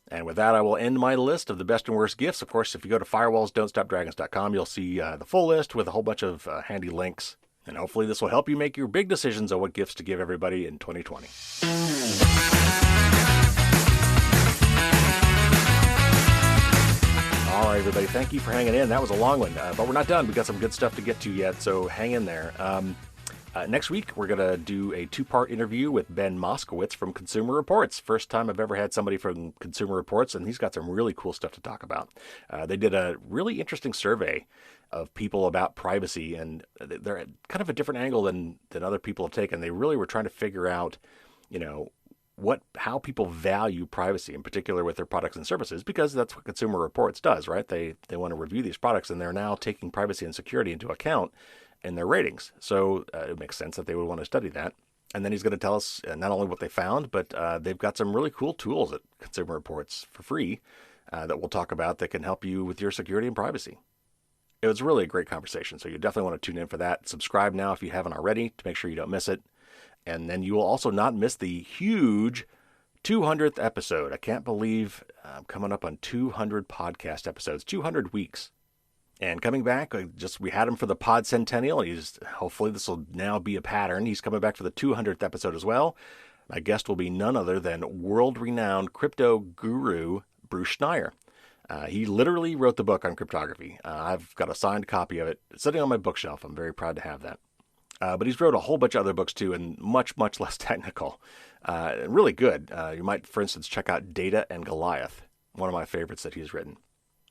And with that, I will end my list of the best and worst gifts. Of course, if you go to firewallsdon'tstopdragons.com, you'll see the full list with a whole bunch of handy links. And hopefully this will help you make your big decisions on what gifts to give everybody in 2020. All right, everybody, thank you for hanging in. That was a long one, but we're not done. We've got some good stuff to get to yet, so hang in there. Next week, we're going to do a 2-part interview with Ben Moskowitz from Consumer Reports. First time I've ever had somebody from Consumer Reports, and he's got some really cool stuff to talk about. They did a really interesting survey of people about privacy, and they're at kind of a different angle than other people have taken. They really were trying to figure out, how people value privacy, in particular with their products and services, because that's what Consumer Reports does, right? They want to review these products, and they're now taking privacy and security into account in their ratings. So it makes sense that they would want to study that. And then he's going to tell us not only what they found, but they've got some really cool tools at Consumer Reports for free that we'll talk about that can help you with your security and privacy. It was really a great conversation, so you definitely want to tune in for that. Subscribe now if you haven't already to make sure you don't miss it. And then you will also not miss the huge 200th episode. I can't believe I'm coming up on 200 podcast episodes, 200 weeks. And coming back, we had him for the Pod Centennial. Hopefully this will now be a pattern. He's coming back for the 200th episode as well. My guest will be none other than world-renowned crypto guru Bruce Schneier. He literally wrote the book on cryptography. I've got a signed copy of it sitting on my bookshelf. I'm very proud to have that. But he's wrote a whole bunch of other books too, and much, much less technical. Really good. You might, for instance, check out Data and Goliath, one of my favorites that he's written.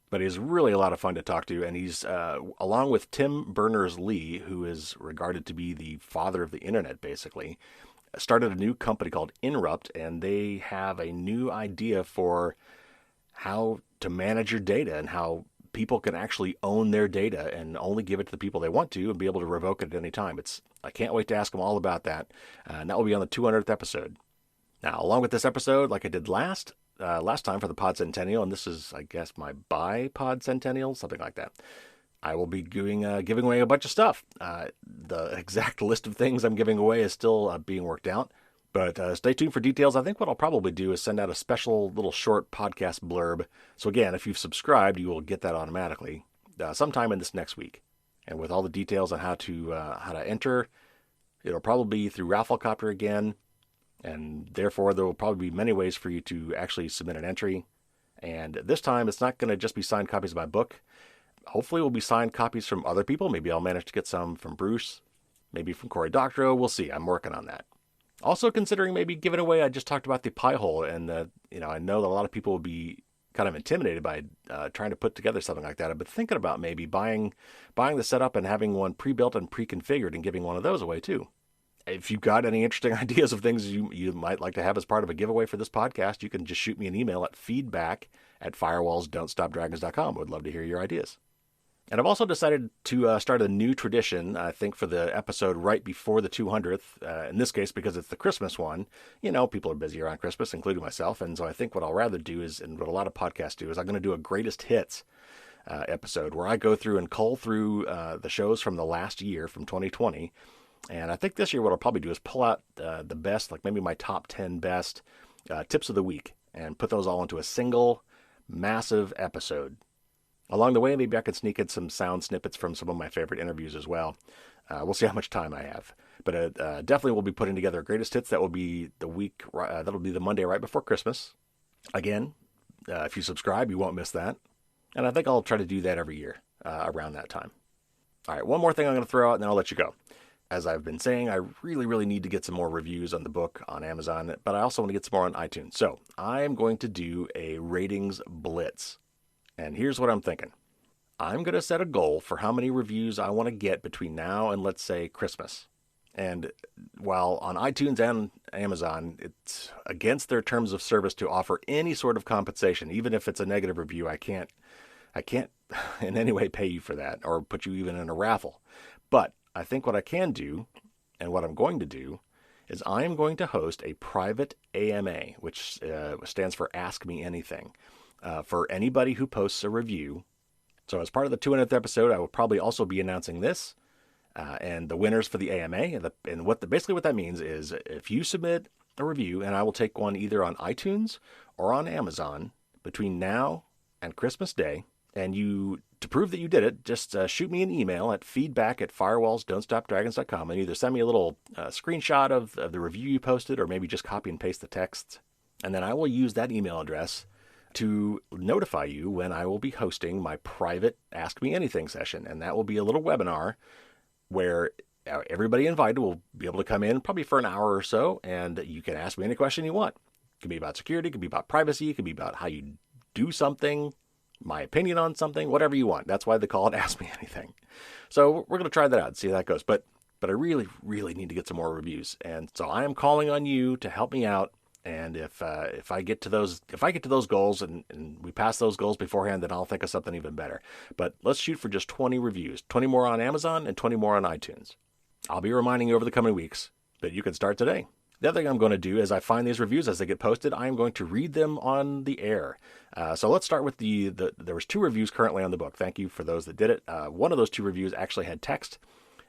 But he's really a lot of fun to talk to, and he's, along with Tim Berners-Lee, who is regarded to be the father of the internet, basically, started a new company called Inrupt, and they have a new idea for how to manage your data and how people can actually own their data and only give it to the people they want to and be able to revoke it at any time. I can't wait to ask them all about that, and that will be on the 200th episode. Now, along with this episode, like I did last time for the Pod Centennial, and this is, I guess, my bi-Pod Centennial, something like that. I will be giving away a bunch of stuff. The exact list of things I'm giving away is still being worked out. But stay tuned for details. I think what I'll probably do is send out a special little short podcast blurb. So again, if you've subscribed, you will get that automatically sometime in this next week. And with all the details on how to enter, it'll probably be through Rafflecopter again. And therefore, there will probably be many ways for you to actually submit an entry. And this time, it's not going to just be signed copies of my book. Hopefully, it will be signed copies from other people. Maybe I'll manage to get some from Bruce, maybe from Cory Doctorow. We'll see. I'm working on that. Also considering maybe giving away, I just talked about the pie hole, and I know that a lot of people will be kind of intimidated by trying to put together something like that. I've been thinking about maybe buying the setup and having one pre-built and pre-configured and giving one of those away too. If you've got any interesting ideas of things you might like to have as part of a giveaway for this podcast, you can just shoot me an email at feedback@firewallsdon'tstopdragons.com. I would love to hear your ideas. And I've also decided to start a new tradition, I think, for the episode right before the 200th. In this case, because it's the Christmas one. People are busy around Christmas, including myself. And so I think what I'll rather do is, and what a lot of podcasts do, is I'm going to do a greatest hits episode where I go through and cull through the shows from the last year, from 2020. And I think this year what I'll probably do is pull out the best, like maybe my top 10 best tips of the week, and put those all into a single massive episode. Along the way, maybe I can sneak in some sound snippets from some of my favorite interviews as well. We'll see how much time I have. But definitely we'll be putting together a greatest hits. That will be the week, that'll be the Monday right before Christmas. Again, if you subscribe, you won't miss that. And I think I'll try to do that every year around that time. All right, one more thing I'm going to throw out, and then I'll let you go. As I've been saying, I really, really need to get some more reviews on the book on Amazon, but I also want to get some more on iTunes. So I'm going to do a ratings blitz. And here's what I'm thinking. I'm going to set a goal for how many reviews I want to get between now and, let's say, Christmas. And while on iTunes and Amazon, it's against their terms of service to offer any sort of compensation. Even if it's a negative review, I can't in any way pay you for that or put you even in a raffle. But I think what I can do, and what I'm going to do, is I am going to host a private AMA, which stands for Ask Me Anything, for anybody who posts a review. So as part of the 200th episode, I will probably also be announcing this and the winners for the AMA. And basically what that means is if you submit a review, and I will take one either on iTunes or on Amazon between now and Christmas Day, and to prove that you did it, just shoot me an email at feedback@firewallsdon'tstopdragons.com and either send me a little screenshot of the review you posted, or maybe just copy and paste the text. And then I will use that email address to notify you when I will be hosting my private Ask Me Anything session. And that will be a little webinar where everybody invited will be able to come in probably for an hour or so, and you can ask me any question you want. It can be about security, it can be about privacy, it can be about how you do something, my opinion on something, whatever you want. That's why they call it Ask Me Anything. So we're going to try that out and see how that goes. But I really, really need to get some more reviews. And so I am calling on you to help me out. And if I get to those goals and we pass those goals beforehand, then I'll think of something even better. But let's shoot for just 20 reviews, 20 more on Amazon and 20 more on iTunes. I'll be reminding you over the coming weeks that you can start today. The other thing I'm going to do is I find these reviews as they get posted, I am going to read them on the air. So let's start with there was 2 reviews currently on the book. Thank you for those that did it. One of those 2 reviews actually had text,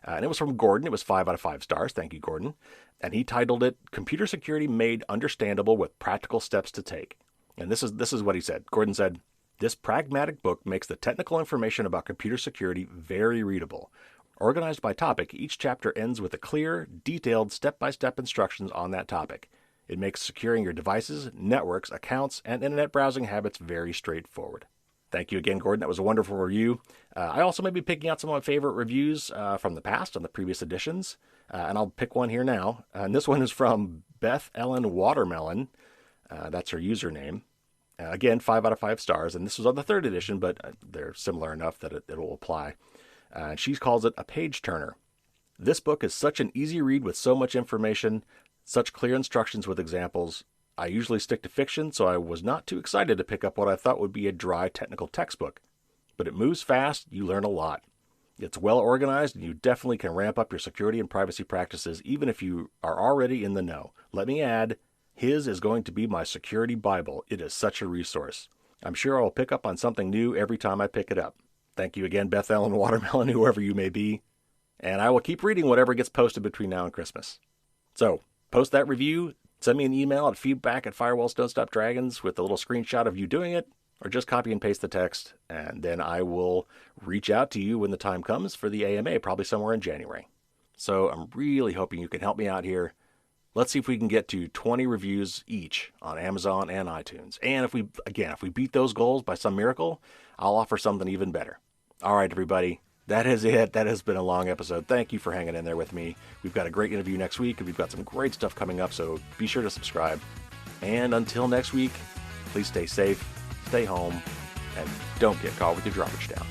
and it was from Gordon. It was 5 out of 5 stars. Thank you, Gordon. And he titled it, "Computer Security Made Understandable with Practical Steps to Take." And this is what he said. Gordon said, "This pragmatic book makes the technical information about computer security very readable. Organized by topic, each chapter ends with a clear, detailed, step-by-step instructions on that topic. It makes securing your devices, networks, accounts, and internet browsing habits very straightforward." Thank you again, Gordon. That was a wonderful review. I also may be picking out some of my favorite reviews from the past on the previous editions, and I'll pick one here now. And this one is from Beth Ellen Watermelon. That's her username. Again, 5 out of 5 stars, and this was on the 3rd edition, but they're similar enough that it will apply. She calls it a page turner. "This book is such an easy read with so much information, such clear instructions with examples. I usually stick to fiction, so I was not too excited to pick up what I thought would be a dry technical textbook. But it moves fast, you learn a lot. It's well organized, and you definitely can ramp up your security and privacy practices even if you are already in the know. Let me add, his is going to be my security Bible. It is such a resource. I'm sure I will pick up on something new every time I pick it up. Thank you again, Beth Ellen Watermelon, whoever you may be. And I will keep reading whatever gets posted between now and Christmas. So, post that review, send me an email at feedback@firewallsdon'tstopdragons with a little screenshot of you doing it, or just copy and paste the text, and then I will reach out to you when the time comes for the AMA, probably somewhere in January. So I'm really hoping you can help me out here. Let's see if we can get to 20 reviews each on Amazon and iTunes. And if we beat those goals by some miracle, I'll offer something even better. All right, everybody. That is it. That has been a long episode. Thank you for hanging in there with me. We've got a great interview next week, and we've got some great stuff coming up, so be sure to subscribe. And until next week, please stay safe, stay home, and don't get caught with your garbage down.